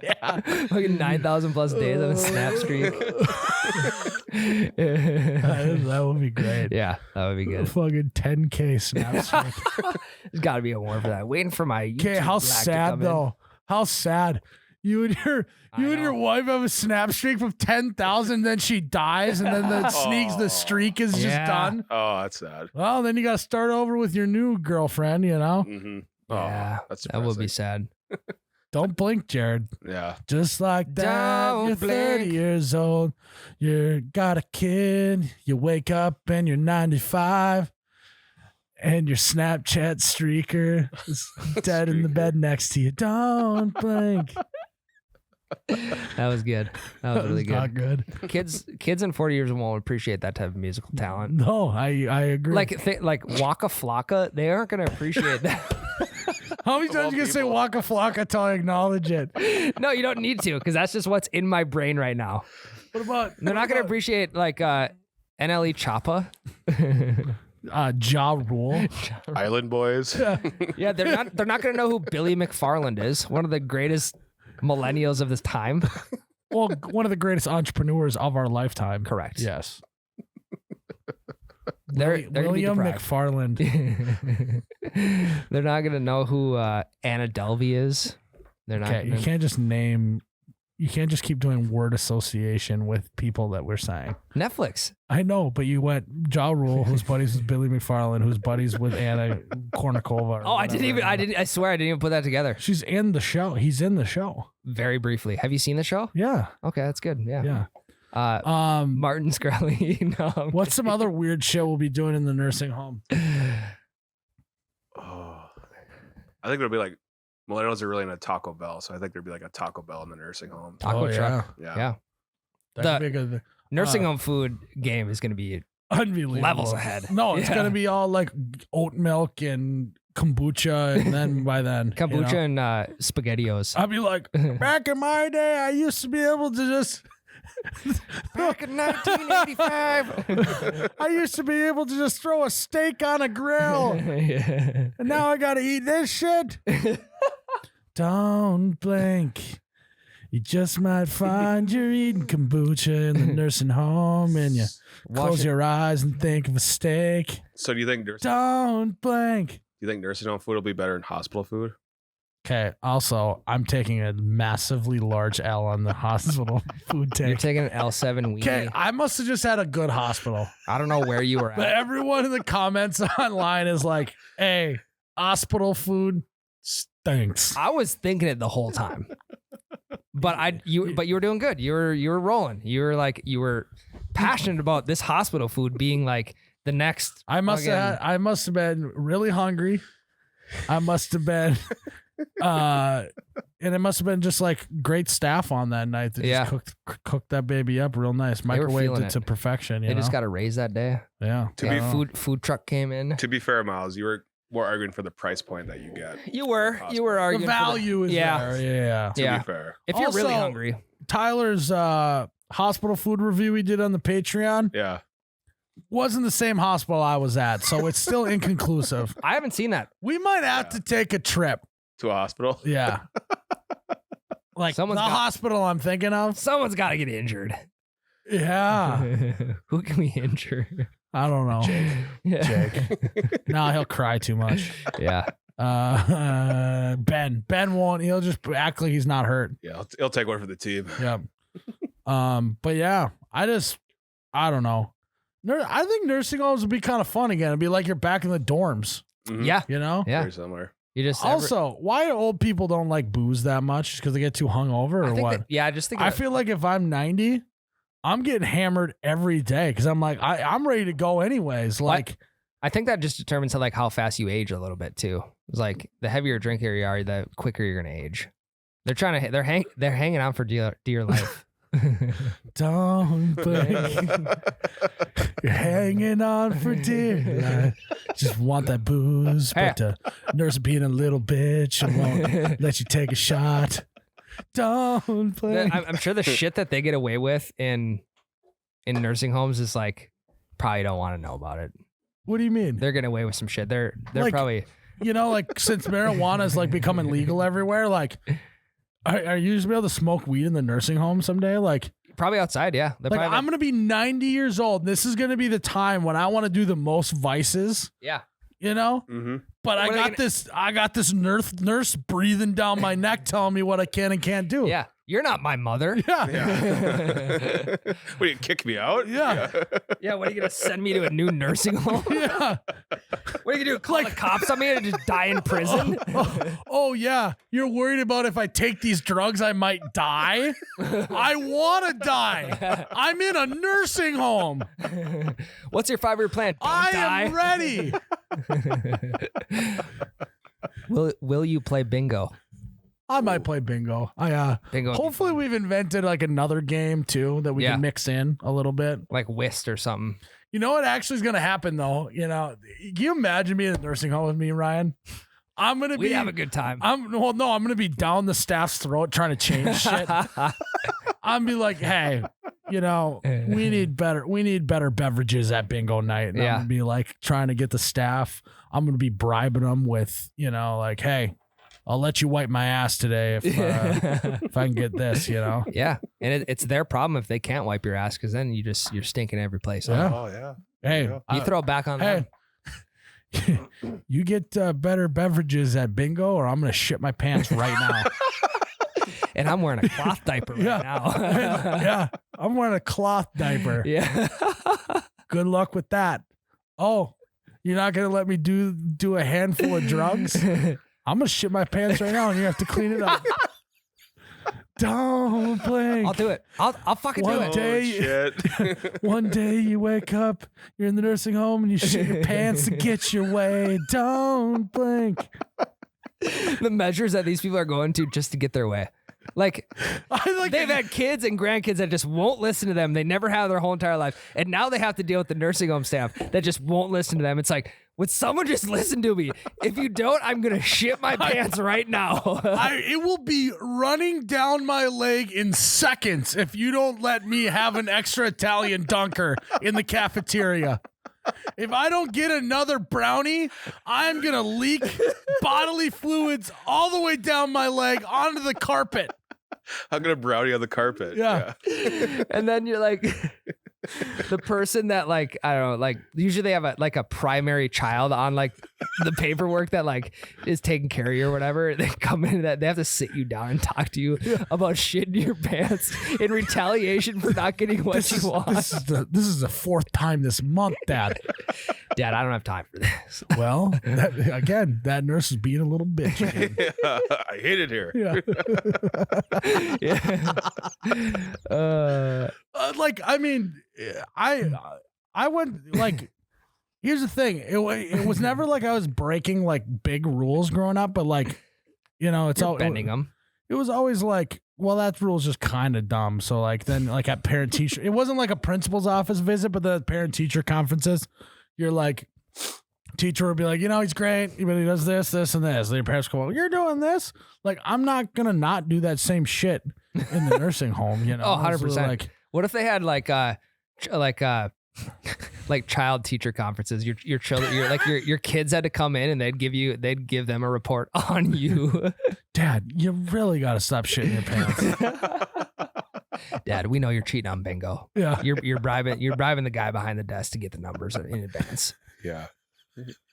A: Yeah.
B: Fucking 9,000 plus days on a snap streak.
A: That would be great.
B: Yeah, that would be
A: A
B: good.
A: fucking 10K snap streak.
B: There's got to be a warrant for that. Waiting for my YouTube
A: Okay, how
B: black to
A: sad
B: come in.
A: though. How sad. You and your
B: I
A: your
B: know.
A: wife have a snap streak of 10,000, then she dies, and then the sneaks the streak is just
B: Yeah.
A: done.
C: Oh, that's sad.
A: Well, then you got to start over with your new girlfriend, you know?
C: Mm-hmm.
B: Yeah,
C: that's
B: that would be
C: depressing.
B: sad.
A: Don't blink, Jerrod.
C: Yeah.
A: Just like that,
B: Don't
A: you're 30
B: blink.
A: years old. You got a kid. You wake up and you're 95. And your Snapchat streaker is dead in the bed next to you. Don't blink.
B: That was good. That was really
A: Not
B: good.
A: good.
B: Kids in 40 years won't appreciate that type of musical talent.
A: No, I agree.
B: Like Waka Flocka, they aren't gonna appreciate that.
A: How many times you gonna say Waka Flocka until I acknowledge it?
B: No, you don't need to, because that's just what's in my brain right now.
A: What about
B: They're not gonna appreciate like NLE Choppa.
A: Ja Rule?
C: Island Boys.
B: Yeah, they're not gonna know who Billy McFarland is, one of the greatest millennials of this time.
A: Well, one of the greatest entrepreneurs of our lifetime.
B: Correct.
A: Yes.
B: They're gonna be
A: William
B: deprived.
A: McFarland.
B: They're not gonna know who Anna Delvey is. They're not.
A: Okay,
B: Gonna,
A: you can't just name. You can't just keep doing word association with people that we're saying.
B: Netflix.
A: I know, but you went Ja Rule, who's buddies with Billy McFarland, who's buddies with Anna Kournikova.
B: Oh, I swear I didn't even put that together.
A: She's in the show. He's in the show.
B: Very briefly. Have you seen the show?
A: Yeah.
B: Okay, that's good. Yeah.
A: Yeah.
B: Martin Scully. No. I'm
A: What's some other weird shit we'll be doing in the nursing home?
C: Oh, I think it'll be like millennials are really into Taco Bell, so I think there'd be like a Taco Bell in the nursing home.
B: Taco truck.
C: Yeah.
B: Yeah.
A: That
B: The-
A: big of the
B: Nursing home food game is going to be
A: unbelievable.
B: levels ahead.
A: No, it's
B: Yeah.
A: gonna be all like oat milk and kombucha, and then by then
B: kombucha
A: you know,
B: and SpaghettiOs.
A: I'll be like, back in my day, I used to be able to just.
B: Back in 1985.
A: I used to be able to just throw a steak on a grill,
B: Yeah.
A: and now I gotta eat this shit. Don't blink. You just might find you're eating kombucha in the nursing home, and you close your eyes and think of a steak.
C: So do you think
A: Don't blink.
C: nursing home food will be better than hospital food?
A: Okay. Also, I'm taking a massively large L on the hospital food
B: You're
A: tank.
B: taking an L7 weenie.
A: Okay, I must have just had a good hospital.
B: I don't know where you were
A: But
B: at.
A: everyone in the comments online is like, hey, hospital food stinks.
B: I was thinking it the whole time. But you were doing good. You were rolling. You were passionate about this hospital food being like the next.
A: I must have been really hungry. I must have been and it must have been just like great staff on that night that
B: Yeah.
A: just cooked that baby up real nice.
B: were
A: Microwaved
B: feeling
A: it
B: it.
A: to perfection. You
B: They
A: know?
B: just got a raise that day.
A: yeah.
C: To be
B: Food truck came in.
C: To be fair, Miles, you were more arguing for the price point that you get.
B: You were
A: The
B: arguing for
A: value is
B: yeah.
A: there. Yeah.
C: To
B: Yeah.
C: be fair.
B: If you're really
A: Also-
B: hungry,
A: Tyler's hospital food review we did on the Patreon
C: Yeah.
A: wasn't the same hospital I was at, so it's still inconclusive.
B: I haven't seen that.
A: We might have to take a trip.
C: To a hospital.
A: Yeah. Like
B: Someone's
A: the
B: got-
A: hospital I'm thinking of.
B: Someone's got to get injured.
A: Yeah.
B: Who can we injure?
A: I don't know.
B: Yeah.
A: Jake. No, he'll cry too much.
B: Yeah.
A: Ben won't. He'll just act like he's not hurt.
C: Yeah. He'll take one for the team.
A: Yep. But yeah, I don't know. I think nursing homes would be kind of fun again. It'd be like you're back in the dorms,
C: Mhm.
B: Yeah.
A: you know?
B: Yeah.
C: Very similar.
B: You just
A: Also, why do old people don't like booze that much? Because they get too hungover,
B: I
A: or
B: think
A: what?
B: I just think
A: I
B: that-
A: feel like if I'm 90, I'm getting hammered every day because I'm like, I'm ready to go anyways. Like,
B: I think that just determines how fast you age a little bit too. It's like the heavier drinker you are, the quicker you're gonna age. They're trying to they're hanging on for dear life.
A: don't blink. You're hanging on for dear life. Just want that booze, but the nurse being a little bitch and won't let you take a shot. Don't blink.
B: I'm sure the shit that they get away with in nursing homes is like probably don't want to know about it.
A: What do you mean?
B: They're getting away with some shit. They're
A: Like-
B: probably
A: You know, like since marijuana is like becoming legal everywhere, like are you just be able to smoke weed in the nursing home someday? Like
B: probably outside. Yeah, they're
A: like
B: probably
A: I'm gonna be 90 years old. This is gonna be the time when I want to do the most vices.
B: yeah.
A: You know,
C: Mm-hmm.
A: But I got this nurse breathing down my neck telling me what I can and can't do.
B: Yeah. You're not my mother.
A: Yeah.
C: What, do you kick me out?
A: Yeah.
B: Yeah, what are you going to send me to a new nursing home?
A: Yeah.
B: What are you going to do? Call the cops on me and just die in prison?
A: Oh, yeah. You're worried about if I take these drugs, I might die? I want to die. I'm in a nursing home.
B: What's your 5-year plan? Don't
A: I
B: die.
A: am ready.
B: Will you play bingo?
A: I might play bingo.
B: Bingo.
A: Hopefully we've invented like another game too that we can mix in a little bit.
B: Like whist or something.
A: You know what actually is going to happen though? You know, can you imagine me in a nursing home with me, Ryan? I'm going to be.
B: We have a good time.
A: I'm going to be down the staff's throat trying to change shit. I'm be like, hey, you know, we need better beverages at bingo night. And I'm going to be like trying to get the staff. I'm going to be bribing them with, you know, like, hey, I'll let you wipe my ass today if I can get this, you know?
B: Yeah. And it's their problem if they can't wipe your ass, because then you're stinking every place.
A: Yeah.
C: Oh, yeah.
A: Hey,
C: Yeah.
B: You throw it back on them.
A: You get better beverages at bingo or I'm going to shit my pants right now.
B: And I'm wearing a cloth diaper right now.
A: Yeah. I'm wearing a cloth diaper.
B: Yeah.
A: Good luck with that. Oh, you're not going to let me do a handful of drugs? I'm going to shit my pants right now and you have to clean it up. Don't blink.
B: I'll do it. I'll fucking do it.
A: One day you wake up, you're in the nursing home and you shit your pants to get your way. Don't blink.
B: The measures that these people are going to just to get their way. Like they've had kids and grandkids that just won't listen to them. They never have their whole entire life. And now they have to deal with the nursing home staff that just won't listen to them. It's like, would someone just listen to me? If you don't, I'm going to shit my pants right now.
A: It will be running down my leg in seconds if you don't let me have an extra Italian dunker in the cafeteria. If I don't get another brownie, I'm going to leak bodily fluids all the way down my leg onto the carpet.
C: I'm going to brownie on the carpet.
A: Yeah.
B: And then you're like, the person that like, I don't know, like usually they have a primary child on like the paperwork that like is taking care of you or whatever. They come in that they have to sit you down and talk to you about shitting your pants in retaliation for not getting what you want.
A: This is the fourth time this month, Dad.
B: Dad, I don't have time for this.
A: Well, that nurse is being a little bitch again.
C: Yeah, I hate it here.
A: Yeah. Like, I mean, I went like, here's the thing. It was never like I was breaking like big rules growing up, but like, you know, it's all
B: bending them.
A: It was always like, well, that rule's just kind of dumb. So like then like at parent teacher, it wasn't like a principal's office visit, but the parent teacher conferences, you're like, teacher would be like, you know, he's great, but he does this, this, and this. And your parents go, well, you're doing this. Like, I'm not gonna not do that same shit in the nursing home. You know,
B: Oh, 100%.
A: Like,
B: what if they had like child teacher conferences? Your children, your kids had to come in and they'd give them a report on you.
A: Dad, you really got to stop shitting your pants.
B: Dad, we know you're cheating on bingo.
A: Yeah,
B: you're bribing the guy behind the desk to get the numbers in advance.
C: Yeah.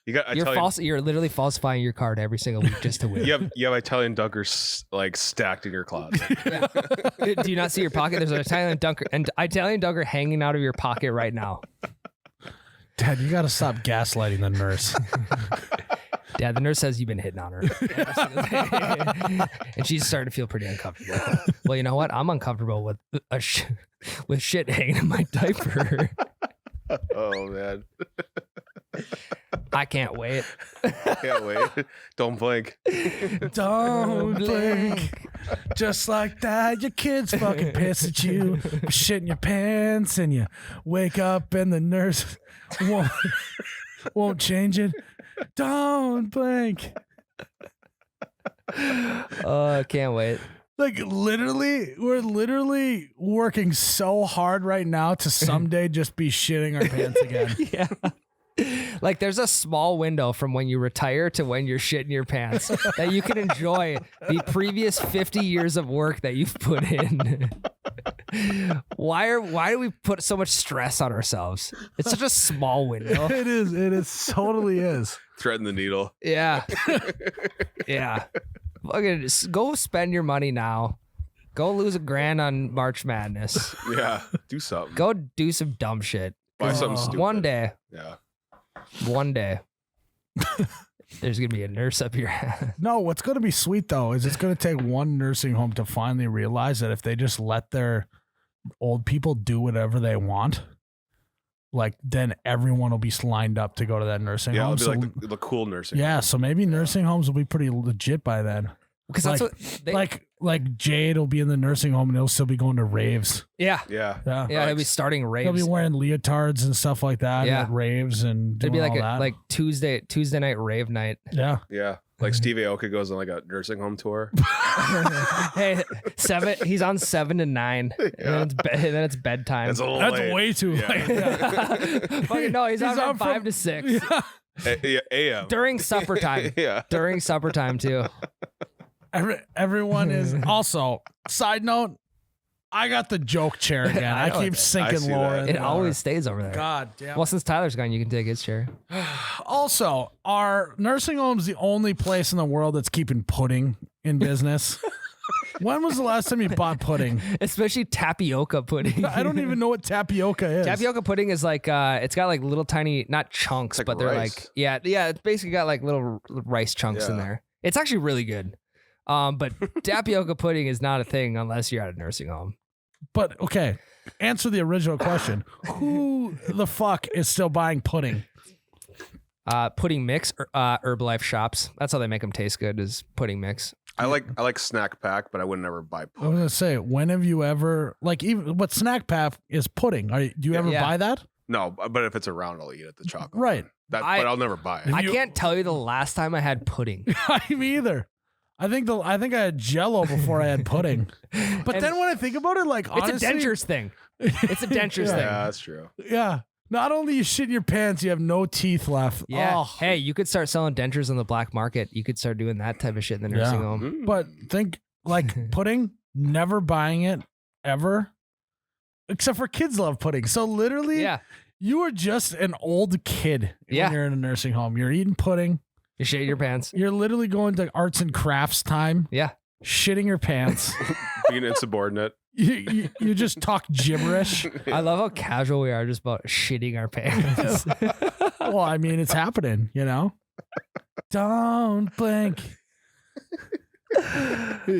B: You're literally falsifying your card every single week just to win.
C: You have Italian dunkers like stacked in your closet.
B: Yeah. Do you not see your pocket? There's an Italian dunker hanging out of your pocket right now.
A: Dad, you got to stop gaslighting the nurse.
B: Dad, the nurse says you've been hitting on her. And she's starting to feel pretty uncomfortable. Well, you know what? I'm uncomfortable with with shit hanging in my diaper.
C: Oh, man.
B: I can't wait.
C: Can't wait. Don't blink.
A: Don't blink. Just like that, your kids fucking piss at you, shit in your pants, and you wake up and the nurse won't change it. Don't blink.
B: I can't wait.
A: Like we're literally working so hard right now to someday just be shitting our pants again.
B: Yeah. Like there's a small window from when you retire to when you're shitting your pants that you can enjoy the previous 50 years of work that you've put in. Why do we put so much stress on ourselves? It's such a small window.
A: It is totally is.
C: Threading the needle.
B: Yeah. Yeah. Fucking go spend your money now. Go lose $1,000 on March Madness.
C: Yeah. Do something.
B: Go do some dumb shit.
C: Buy something stupid.
B: One day.
C: Yeah.
B: One day. There's going to be a nurse up your ass.
A: No, what's going to be sweet, though, is it's going to take one nursing home to finally realize that if they just let their old people do whatever they want, like, then everyone will be lined up to go to that nursing home.
C: Yeah, it'll be like the cool nursing
A: yeah,
C: home.
A: So maybe nursing homes will be pretty legit by then.
B: Because
A: like,
B: that's what
A: like Jade will be in the nursing home and he'll still be going to raves.
B: Yeah.
C: Yeah.
A: Yeah.
B: Yeah, he'll be starting raves.
A: He'll be wearing leotards and stuff like that.
B: Yeah.
A: At raves and doing
B: It'd be like
A: all that.
B: like Tuesday night rave night.
A: Yeah.
C: Yeah. Like Steve Aoki goes on like a nursing home tour.
B: Hey, he's on 7 to 9. And then it's bedtime.
C: That's a little
A: That's
C: late.
A: way too
C: Yeah.
A: late.
B: Fucking no, he's on from 5
A: from-
B: to 6.
A: Yeah.
C: AM.
B: During supper time.
C: Yeah.
B: During supper time too.
A: Everyone is also, side note, I got the joke chair again.
B: I
A: I
B: know
A: keep
B: it.
A: sinking
C: I see
A: lower.
C: that.
A: and
B: It
A: lower.
B: always stays over there.
A: God damn.
B: Well, since Tyler's gone, you can take his chair.
A: Also, are nursing homes the only place in the world that's keeping pudding in business? When was the last time you bought pudding?
B: Especially tapioca pudding.
A: I don't even know what tapioca is.
B: Tapioca pudding is like it's got like little tiny, not chunks,
C: It's like
B: but they're
C: rice.
B: like yeah, it's basically got like little rice chunks in
C: Yeah.
B: there. It's actually really good. But tapioca pudding is not a thing unless you're at a nursing home.
A: But okay, answer the original question. Who the fuck is still buying pudding?
B: Pudding mix, Herbalife shops. That's how they make them taste good. Is pudding mix.
C: I like snack pack, but I would never buy
A: I was
C: pudding.
A: gonna say, when have you ever even what snack pack is pudding? Do you ever
B: Yeah.
A: buy that?
C: No, but if it's around, I'll eat it. The chocolate.
A: Right.
C: That,
B: I-
C: but I'll never buy it.
B: I
A: You-
B: can't tell you the last time I had pudding.
A: Me either. I think I had Jello before I had pudding. But
B: And
A: then when I think about it, like honestly,
B: It's a dentures thing. It's a dentures
A: Yeah.
B: thing.
C: Yeah, that's true.
A: Yeah. Not only you shit in your pants, you have no teeth left.
B: Yeah.
A: Oh,
B: Hey, you could start selling dentures on the black market. You could start doing that type of shit in the nursing
A: Yeah.
B: home.
C: Mm.
A: but think like pudding, never buying it ever. Except for kids love pudding. So literally,
B: Yeah.
A: you are just an old kid
B: Yeah.
A: when you're in a nursing home. You're eating pudding.
B: You shit your pants.
A: You're literally going to arts and crafts time,
B: Yeah.
A: shitting your pants.
C: Being insubordinate.
A: you just talk gibberish.
B: I love how casual we are just about shitting our pants.
A: Well, I mean, it's happening, you know? Don't blink.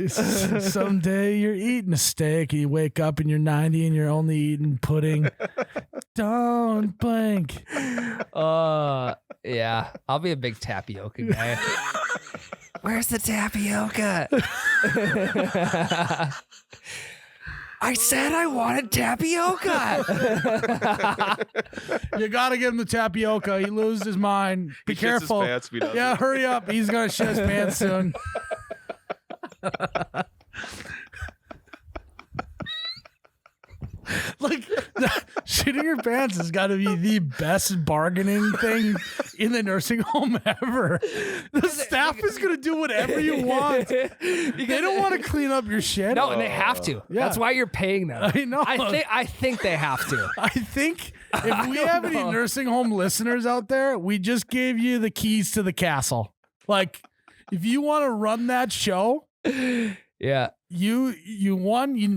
A: Someday you're eating a steak and you wake up and you're 90 and you're only eating pudding. Don't blink.
B: Yeah. I'll be a big tapioca guy. Where's the tapioca? I said I wanted tapioca.
A: You got to give him the tapioca. He loses his mind. Be
C: He shits his
A: careful.
C: pants if he doesn't.
A: Yeah, hurry up. He's going to shit his pants soon. Like, shitting your pants has got to be the best bargaining thing in the nursing home ever. The staff is going to do whatever you want. They don't want to clean up your shit.
B: No, and they have to.
A: Yeah.
B: That's why you're paying them.
A: I know.
B: I think they have to.
A: I think if we have any
B: know.
A: nursing home listeners out there, we just gave you the keys to the castle. Like, if you want to run that show,
B: Yeah.
A: you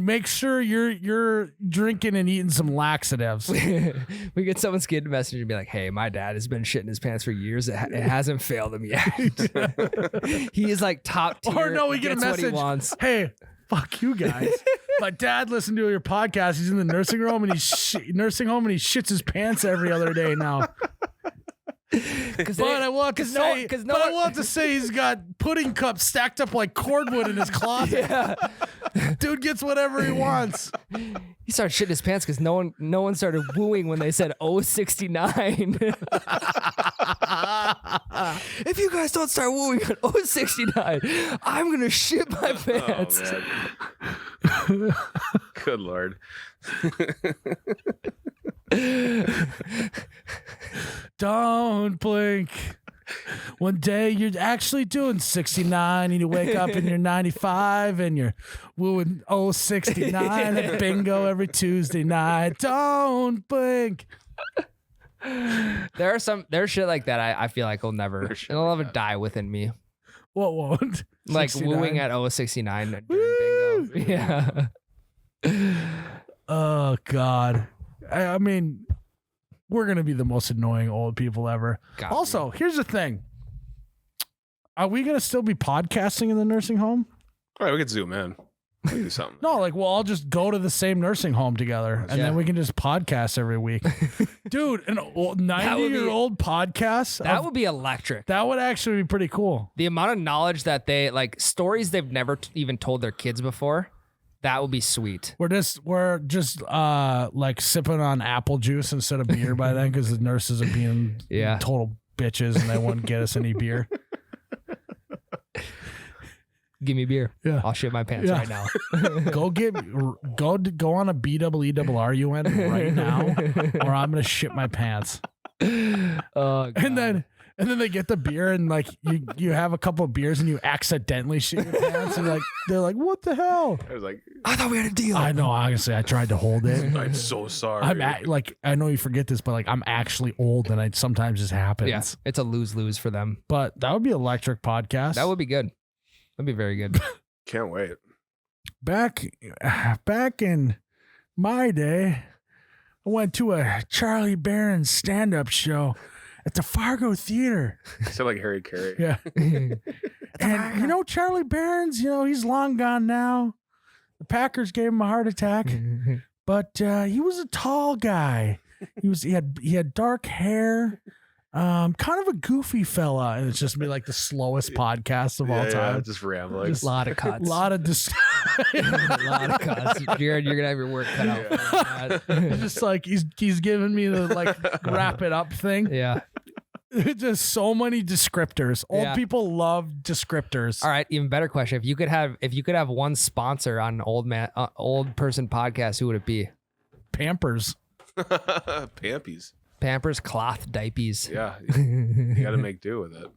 A: make sure you're drinking and eating some laxatives.
B: We get someone's kid message and be like, "Hey, my dad has been shitting his pants for years. It hasn't failed him yet. He is like top tier.
A: Or no, we get a
B: gets what he
A: message.
B: wants."
A: Hey, fuck you guys. My dad listened to your podcast. He's in the nursing home and he shits his pants every other day now. But I will have to say, I will have to say he's got pudding cups stacked up like cordwood in his closet.
B: Yeah.
A: Dude gets whatever he wants.
B: He started shitting his pants because no one started wooing when they said 069. If you guys don't start wooing at 069, I'm gonna shit my pants.
C: Oh, man. Good Lord.
A: Don't blink. One day you're actually doing 69 and you wake up and you're 95 and you're wooing 69 at bingo every Tuesday night. Don't blink.
B: There's shit like that I feel like it'll never die within me.
A: What won't?
B: Like
A: 69?
B: wooing at 69 during bingo. Yeah.
A: Oh God. I mean, we're going to be the most annoying old people ever.
B: God,
A: Also, here's the thing. Are we going to still be podcasting in the nursing home?
C: All right, we could zoom in. We can do something.
A: No, like we'll all just go to the same nursing home together and then we can just podcast every week. Dude, an old 90-year-old podcast?
B: That would be electric.
A: That would actually be pretty cool.
B: The amount of knowledge that they like stories they've never even told their kids before. That would be sweet.
A: We're just like sipping on apple juice instead of beer by then because the nurses are being total bitches and they won't get us any beer.
B: Give me beer.
A: Yeah.
B: I'll shit my pants right now.
A: Go on a BWERRUN right now, or I'm gonna shit my pants.
B: Oh, God.
A: And then they get the beer and like you have a couple of beers and you accidentally shit your pants and they're like, what the hell?
C: I was like,
B: I thought we had a deal.
A: I know. Honestly, I tried to hold it.
C: I'm so sorry.
A: I know you forget this, but like I'm actually old and it sometimes just happens.
B: Yeah, it's a lose-lose for them.
A: But that would be electric podcast.
B: That would be good. That'd be very good.
C: Can't wait.
A: Back in my day, I went to a Charlie Barron stand-up show at the Fargo Theater.
C: You sound like Harry Carey.
A: Yeah. And Charlie Barron's, he's long gone now. The Packers gave him a heart attack. But he was a tall guy. He had dark hair. Kind of a goofy fella, and it's just be like the slowest podcast of all time.
C: Yeah, just rambling.
B: A lot of cuts.
A: A lot of
B: a lot of cuts. Jerrod, you're gonna have your work cut out. For that.
A: just like he's giving me the like wrap it up thing.
B: Yeah.
A: Just so many descriptors. Old people love descriptors.
B: All right, even better question. If you could have one sponsor on old person podcast, who would it be?
A: Pampers.
C: Pampies.
B: Pampers, cloth, diapers.
C: Yeah, you got to make do with it.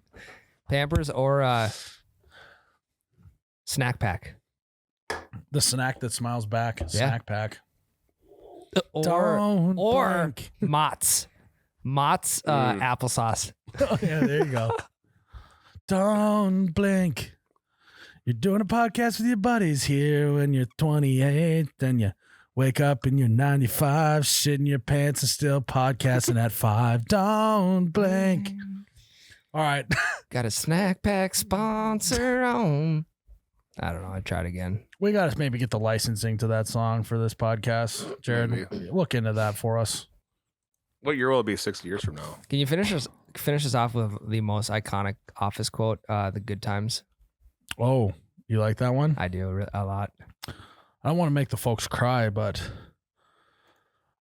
B: Pampers or snack pack.
A: The snack that smiles back. Snack pack.
B: Or
A: Blink.
B: Mott's applesauce.
A: Oh, yeah, there you go. Don't blink. You're doing a podcast with your buddies here when you're 28, then you wake up and you're 95, shitting your pants and still podcasting at 5. Don't blink. All right.
B: Got a snack pack sponsor on. I don't know. I tried again.
A: We got to maybe get the licensing to that song for this podcast. Jerrod, look into that for us.
C: What year will it be 60 years from now?
B: Can you finish us off with the most iconic Office quote, the good times?
A: Oh, you like that one?
B: I do a lot.
A: I don't want to make the folks cry, but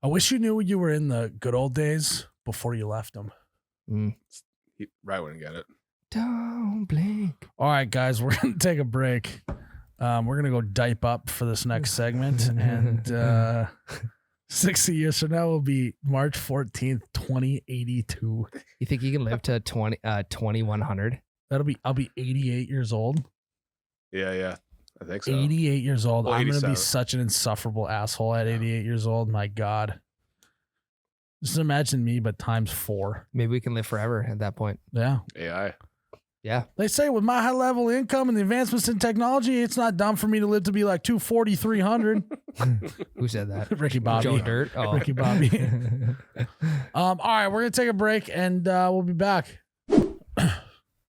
A: I wish you knew you were in the good old days before you left them.
C: Right wouldn't get it.
B: Don't blink.
A: All right, guys, we're going to take a break. We're going to go diaper up for this next segment. And 60 years from now will be March 14th, 2082.
B: You think you can live to 2100?
A: I'll be 88 years old.
C: Yeah. I think so.
A: 88 years old.
C: Well,
A: I'm going to be
C: 87.
A: such an insufferable asshole at 88 years old. My God. Just imagine me, but times 4.
B: Maybe we can live forever at that point.
A: Yeah.
C: AI.
B: Yeah.
A: They say with my high level income and the advancements in technology, it's not dumb for me to live to be like 240, 300.
B: Who said that?
A: Ricky Bobby.
B: Joe Dirt. Oh.
A: Ricky Bobby. All right, we're going to take a break and we'll be back.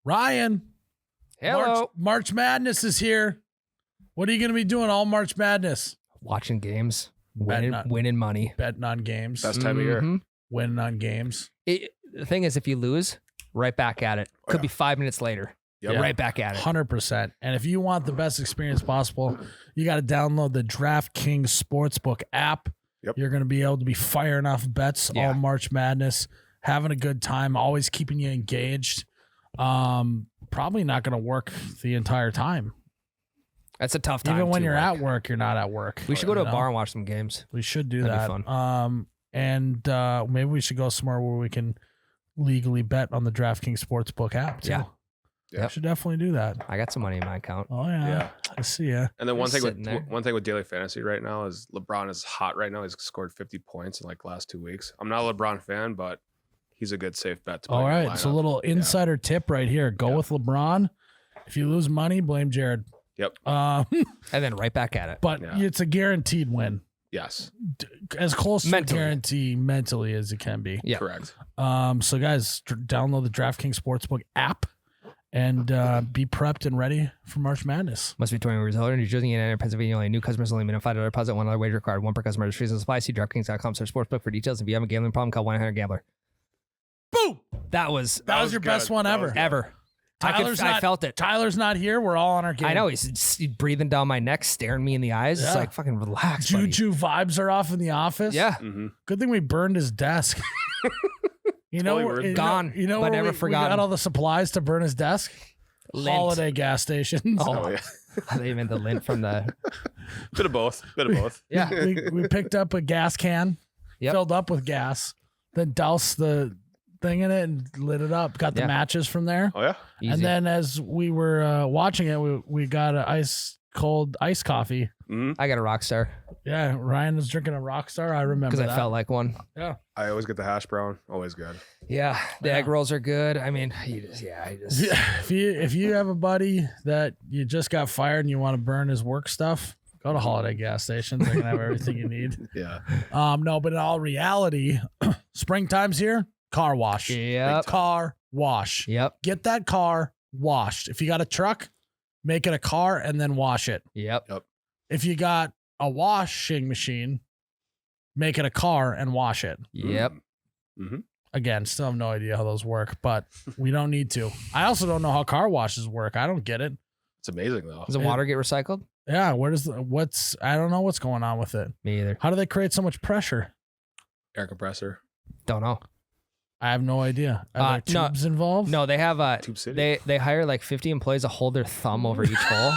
A: Ryan.
B: Hello.
A: March Madness is here. What are you going to be doing all March Madness?
B: Watching games.
A: Betting
B: Winning money.
A: Betting on games.
C: Best time of year.
A: Winning on games.
B: The thing is, if you lose, right back at it. Could be 5 minutes later.
C: Yep.
A: Yeah.
B: Right back at it.
A: 100%. And if you want the best experience possible, you got to download the DraftKings Sportsbook app.
C: Yep.
A: You're going to be able to be firing off bets all March Madness, having a good time, always keeping you engaged. Probably not going to work the entire time.
B: That's a tough time.
A: Even when you're at work, you're not at work.
B: We should go to a bar and watch some games.
A: We should do
B: That'd
A: that.
B: be fun.
A: And maybe we should go somewhere where we can legally bet on the DraftKings Sportsbook app too.
B: Yeah.
C: Yeah.
A: You should definitely do that.
B: I got some money in my account.
A: Oh yeah,
C: Yeah.
A: I see ya.
C: And then one
B: Just
C: thing
B: sitting there.
C: with daily fantasy right now is LeBron is hot right now. He's scored 50 points in like the last 2 weeks. I'm not a LeBron fan, but he's a good safe bet to play
A: All
C: in your
A: right, so a
C: lineup.
A: little insider tip right here. Go with LeBron. If you lose money, blame Jerrod.
C: Yep.
B: And then right back at it.
A: But
C: Yeah.
A: it's a guaranteed win.
C: Yes.
A: As close to
B: Mentally.
A: a guarantee mentally as it can be.
B: Yeah.
C: Correct.
A: So guys, download the DraftKings Sportsbook app and be prepped and ready for March Madness.
B: Must be 21 years old. New Jersey, Indiana, Pennsylvania only. New customers only. Minimum $5 deposit. $1 wager required. One per customer. Restrictions apply. See DraftKings.com/sportsbook for details. If you have a gambling problem, call 1-800-GAMBLER.
A: Boom!
B: That was
A: That was
C: was
A: your
C: good.
A: best one
C: That
A: ever.
C: was good.
B: ever. I felt it.
A: Tyler's not here. We're all on our game.
B: I know he's breathing down my neck, staring me in the eyes. It's
A: Yeah.
B: like fucking relax, buddy.
A: Juju vibes are off in the office.
B: Yeah.
C: Mm-hmm.
A: Good thing we burned his desk. You know,
C: Totally
A: where-
C: worth
A: you
C: it.
A: know-
B: Gone,
A: You know,
B: but
A: where
B: never
A: we
B: forgotten.
A: got all the supplies to burn his desk.
B: Lint.
A: Holiday gas stations.
B: Oh.
C: Oh yeah.
B: I think you meant the lint from the.
C: Bit of both.
B: Yeah.
A: we picked up a gas can,
B: Yep.
A: filled up with gas, then doused the thing in it and lit it up. Got the
B: Yeah.
A: matches from there.
C: Oh yeah.
B: Easy.
A: And then as we were watching it, we got an ice cold iced coffee.
C: Mm-hmm.
B: I got a rock star
A: Yeah, Ryan was drinking a Rockstar. I remember
B: because
A: that.
B: I felt like one.
C: I always get the hash brown. Always good.
B: Yeah. The
A: Yeah.
B: egg rolls are good. I mean, I just.
A: If you have a buddy that you just got fired and you want to burn his work stuff, go to Holiday gas stations. They're gonna have everything you need.
C: Yeah.
A: No, but in all reality, springtime's here. Car wash.
B: Yep.
A: Car wash.
B: Yep.
A: Get that car washed. If you got a truck, make it a car and then wash it.
B: Yep.
A: If you got a washing machine, make it a car and wash it.
B: Yep.
C: Mm-hmm.
A: Again, still have no idea how those work, but we don't need to. I also don't know how car washes work. I don't get it.
C: It's amazing though.
B: Does the water get recycled?
A: Yeah, I don't know what's going on with it.
B: Me either.
A: How do they create so much pressure?
C: Air compressor.
B: Don't know.
A: I have no idea. Are there
B: no.
A: tubes involved?
B: No, they have
C: Tube City.
B: they hire like 50 employees to hold their thumb over each hole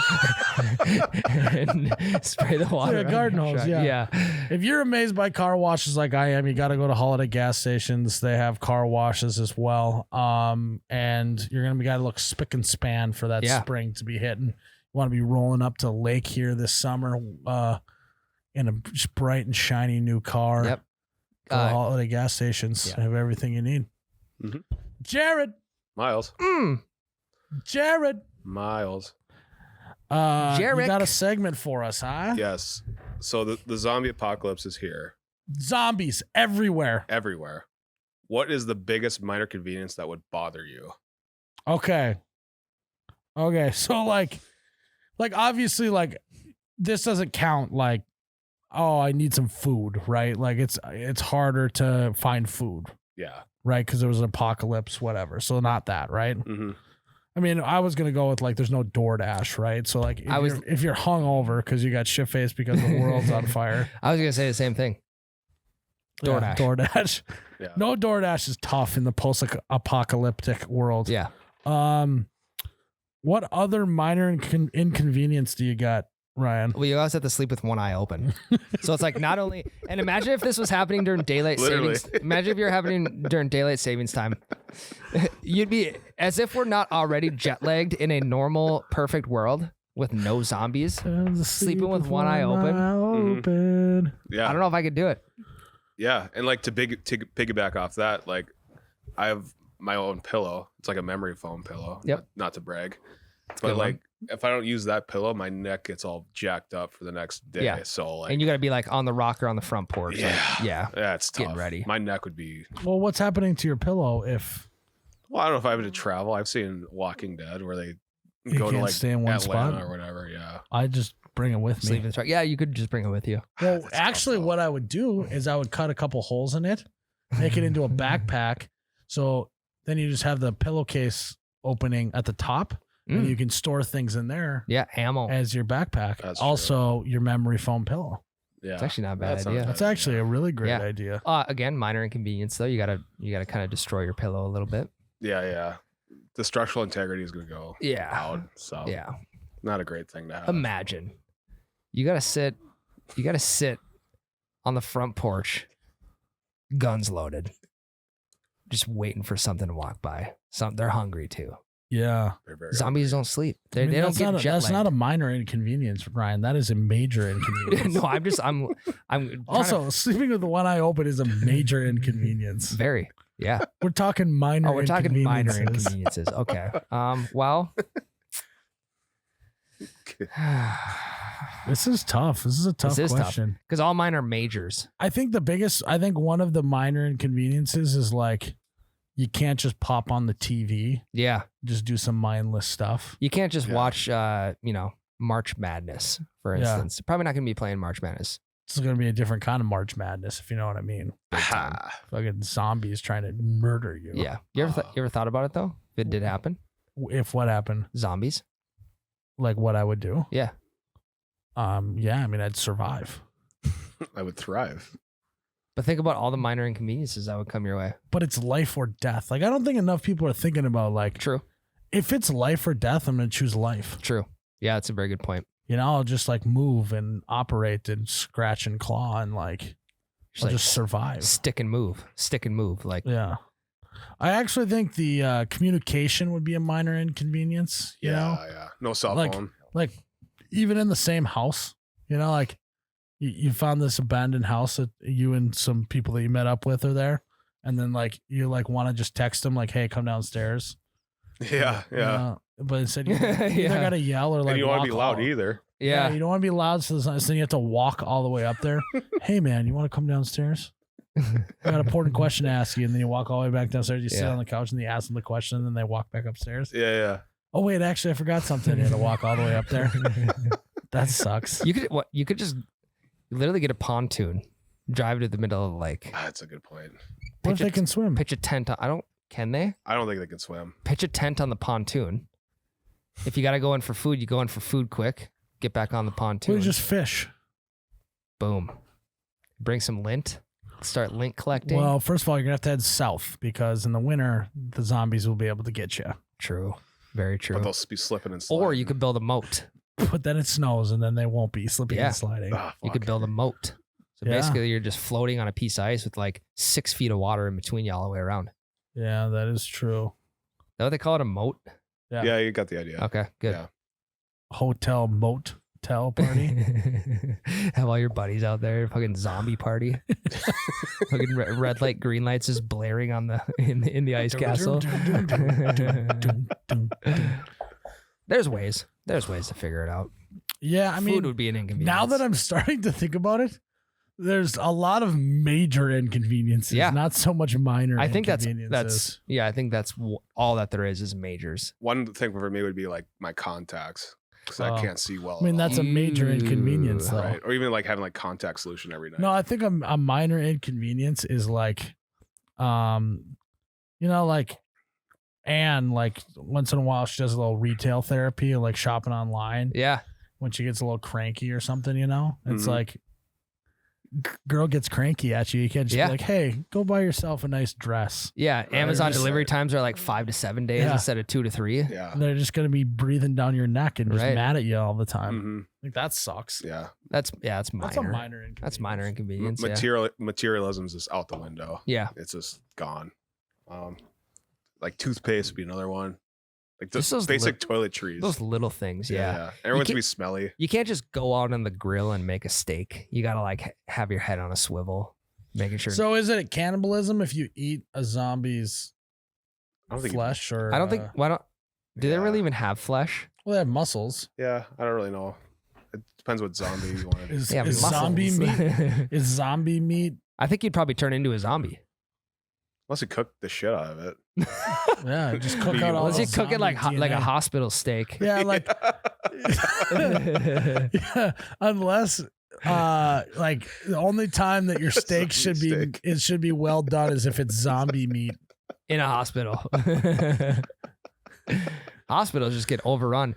B: and spray the water.
A: like a
B: on
A: garden
B: your
A: hose,
B: truck.
A: yeah. If you're amazed by car washes like I am, you got to go to Holiday gas stations. They have car washes as well. And you're gonna got to look spick and span for that
B: Yeah.
A: spring to be hitting. You want to be rolling up to Lake here this summer in a bright and shiny new car.
B: Yep.
A: Go to Holiday gas stations.
B: yeah.
A: They have everything you need.
C: Mhm.
A: Jerrod.
C: Miles.
A: Jerrod.
C: Miles.
A: You
B: Jarek.
A: got a segment for us, huh?
C: Yes. So the zombie apocalypse is here.
A: Zombies everywhere.
C: Everywhere. What is the biggest minor convenience that would bother you?
A: Okay. So like obviously like this doesn't count like, oh, I need some food, right? Like it's harder to find food,
C: Yeah.
A: right? Because there was an apocalypse, whatever. So not that, right?
C: Mm-hmm.
A: I mean, I was gonna go with like there's no DoorDash, right? So like if you're hungover because you got shit faced because the world's on fire.
B: I was gonna say the same thing. DoorDash.
A: Yeah, DoorDash.
C: Yeah.
A: No DoorDash is tough in the post-apocalyptic world.
B: Yeah.
A: What other minor inconvenience do you got, Ryan?
B: Well, you always have to sleep with one eye open. So it's like not only, and imagine if this was happening during daylight
C: Literally.
B: savings. Imagine if you're happening during daylight savings time. You'd be as if we're not already jet lagged in a normal, perfect world with no zombies.
A: Sleeping
B: with one eye open.
A: open.
C: Yeah.
B: I don't know if I could do it.
C: Yeah. And like to piggyback off that, like I have my own pillow. It's like a memory foam pillow.
B: Yep.
C: Not to brag.
B: a
C: But
B: good
C: like
B: one.
C: if I don't use that pillow, my neck gets all jacked up for the next day.
B: Yeah.
C: So like
B: And you got to be like on the rocker on the front porch.
C: Yeah.
B: Like, yeah.
C: yeah, it's tough.
B: Getting ready.
C: My neck would be
A: Well, what's happening to your pillow if
C: well, I don't know if I have to travel. I've seen Walking Dead where they
A: You
C: go to
A: can't
C: like
A: stay in one
C: Atlanta
A: spot?
C: or whatever. Yeah.
A: I just bring it with
B: Sleep in
A: me?
B: the truck. Yeah, you could just bring it with you.
A: Well,
C: That's tough,
A: actually,
C: though.
A: what I would do is I would cut a couple holes in it, make it into a backpack. So then you just have the pillowcase opening at the top, and you can store things in there
B: Yeah, ammo.
A: as your backpack.
C: That's true.
A: Also, your memory foam pillow.
C: Yeah.
B: It's actually not a bad
C: That's not
B: idea.
C: bad.
A: That's actually a really great
B: Yeah.
A: idea.
B: Again, minor inconvenience though. You gotta kind of destroy your pillow a little bit.
C: Yeah, yeah. The structural integrity is gonna go
B: Yeah.
C: out. So
B: Yeah.
C: not a great thing to have.
B: Imagine. You gotta sit on the front porch, guns loaded. just waiting for something to walk by. They're hungry too.
A: Yeah.
C: They're very
B: Zombies don't sleep. They don't
A: that's
B: get
A: not
B: jet
A: that's
B: lagged.
A: not a minor inconvenience, Ryan. That is a major inconvenience.
B: No, I'm
A: Also, sleeping with one eye open is a major inconvenience.
B: very. Yeah.
A: We're talking minor.
B: Oh, we're talking minor
A: inconveniences.
B: inconveniences. Okay. Well.
A: This is tough. This is a tough
B: This is tough.
A: question.
B: Because all mine are majors.
A: I think one of the minor inconveniences is like you can't just pop on the TV,
B: Yeah.
A: just do some mindless stuff.
B: You can't just
C: Yeah.
B: watch, March Madness, for
A: Yeah.
B: instance. Probably not going to be playing March Madness.
A: It's going to be a different kind of March Madness, if you know what I mean.
C: Ha.
A: Fucking zombies trying to murder you.
B: Yeah. You ever thought about it, though? If it did happen?
A: If what happened,
B: Zombies?
A: like what I would do.
B: Yeah.
A: Yeah, I mean, I'd survive.
C: I would thrive.
B: But think about all the minor inconveniences that would come your way.
A: But it's life or death. Like, I don't think enough people are thinking about, like,
B: True.
A: if it's life or death, I'm going to choose life.
B: True. Yeah, that's a very good point.
A: You know, I'll just like move and operate and scratch and claw and like,
B: Just
A: I'll
B: like
A: just survive.
B: stick and move. Stick and move. Like,
A: Yeah. I actually think the communication would be a minor inconvenience, you know?
C: Yeah. No cell
A: Like-
C: phone.
A: Like, even in the same house, you know, like you found this abandoned house that you and some people that you met up with are there. And then like, you like want to just text them like, hey, come downstairs.
C: Yeah.
A: You
C: Yeah.
A: know? But instead you either
B: Yeah.
A: got to yell or like,
C: And you don't want
A: walk
C: to be loud
A: all-
C: either.
B: yeah.
A: You don't want to be loud. So then you have to walk all the way up there. Hey man, you want to come downstairs? I got an important question to ask you. And then you walk all the way back downstairs. You sit
B: Yeah.
A: on the couch and you ask them the question and then they walk back upstairs.
C: Yeah.
A: Oh wait, actually I forgot something. You had to walk all the way up there. That sucks.
B: You could just literally get a pontoon, drive to the middle of the lake,
C: That's a good point.
A: What if
B: pitch
A: they
B: a-
A: can swim?
B: pitch a tent. Can they?
C: I don't think they can swim.
B: Pitch a tent on the pontoon. If you got to go in for food, you go in for food quick. Get back on the pontoon.
A: We just fish.
B: Boom. Bring some lint. Start lint collecting.
A: Well, first of all, you're gonna have to head south because in the winter the zombies will be able to get you.
B: True. Very true.
C: But they'll be slipping and sliding.
B: Or you could build a moat.
A: But then it snows and then they won't be slipping
B: Yeah.
A: and sliding.
C: Ah,
B: You could
C: fuck.
B: build a moat. So
A: Yeah.
B: basically, you're just floating on a piece of ice with like 6 feet of water in between you all the way around. Is
A: Yeah, that is true.
B: that what they call it? A moat?
A: Yeah.
C: Yeah, you got the idea.
B: Okay, good.
C: Yeah.
A: Hotel motel party.
B: Have all your buddies out there, fucking zombie party. Fucking red light, green lights just blaring on the in the ice castle. There's ways. There's ways to figure it out.
A: Yeah, I
B: Food
A: mean,
B: would be an inconvenience.
A: now that I'm starting to think about it, there's a lot of major inconveniences,
B: Yeah.
A: not so much minor
B: I think that's
A: inconveniences.
B: yeah. I think that's all that there is majors.
C: One thing for me would be like my contacts because I
A: Oh.
C: can't see well.
A: I mean,
C: at all.
A: that's a major
B: Ooh.
A: inconvenience, though.
C: right. Or even like having like contact solution every night.
A: No, I think a minor inconvenience is like, like Anne, like once in a while she does a little retail therapy, like shopping online
B: Yeah,
A: when she gets a little cranky or something. You know, it's
C: Mhm.
A: like girl gets cranky at you. You can't just
B: Yeah.
A: be like, hey, go buy yourself a nice dress.
B: yeah. Amazon
C: just
B: delivery
C: like-
B: times are like 5 to 7 days
A: Yeah.
B: instead of 2 to 3.
C: Yeah.
A: They're just gonna be breathing down your neck and just
B: Right.
A: mad at you all the time.
C: hmm
A: Like that sucks.
C: Yeah.
B: That's minor.
A: That's a minor inconvenience.
B: That's minor inconvenience. Yeah.
C: Materialism's just out the window.
B: Yeah.
C: It's just gone. Like toothpaste would be another one. Like
B: Just
C: those
B: those
C: basic toiletries.
B: Those little things. Yeah.
C: Everyone's
B: can't-
C: be smelly.
B: You can't just go out on the grill and make a steak. You gotta like have your head on a swivel, making sure.
A: So is it cannibalism if you eat a zombie's
C: I don't think.
A: flesh or
B: I don't think. Why don't? Do they really
C: Yeah.
B: even have flesh?
A: well, they have muscles.
C: Yeah, I don't really know. It depends what zombie you want to do.
A: Is,
B: They have
A: is
B: muscles.
A: zombie meat is zombie meat?
B: I think you'd probably turn into a zombie.
C: Unless you cook the shit out of it.
A: Yeah, just cook out all
B: Unless
A: the
B: you cook it like
A: zombie
B: like a
A: DNA.
B: hospital steak.
A: Yeah, like yeah, unless like the only time that your steak should be
C: Zombie steak.
A: it should be well done is if it's zombie meat.
B: In a hospital. Hospitals just get overrun.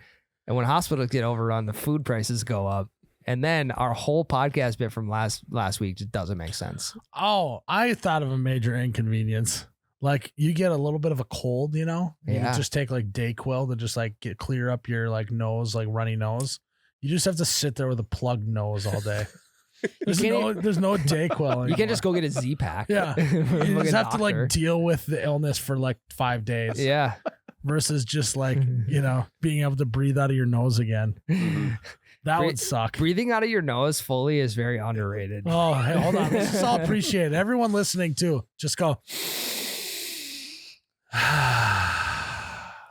B: And when hospitals get overrun, the food prices go up. And then our whole podcast bit from last week just doesn't make sense.
A: Oh, I thought of a major inconvenience. Like you get a little bit of a cold, you know? You
B: Yeah.
A: can just take like Dayquil to just like clear up your like nose, like runny nose. You just have to sit there with a plugged nose all day. There's no Dayquil anymore.
B: You can't just go get a Z-Pack.
A: Yeah. You
B: Fucking
A: just have to like
B: doctor.
A: deal with the illness for like 5 days.
B: Yeah.
A: Versus just like, being able to breathe out of your nose again. That would suck.
B: Breathing out of your nose fully is very underrated.
A: Oh, hey, hold on. Let's just all appreciate it. Everyone listening too. Just go.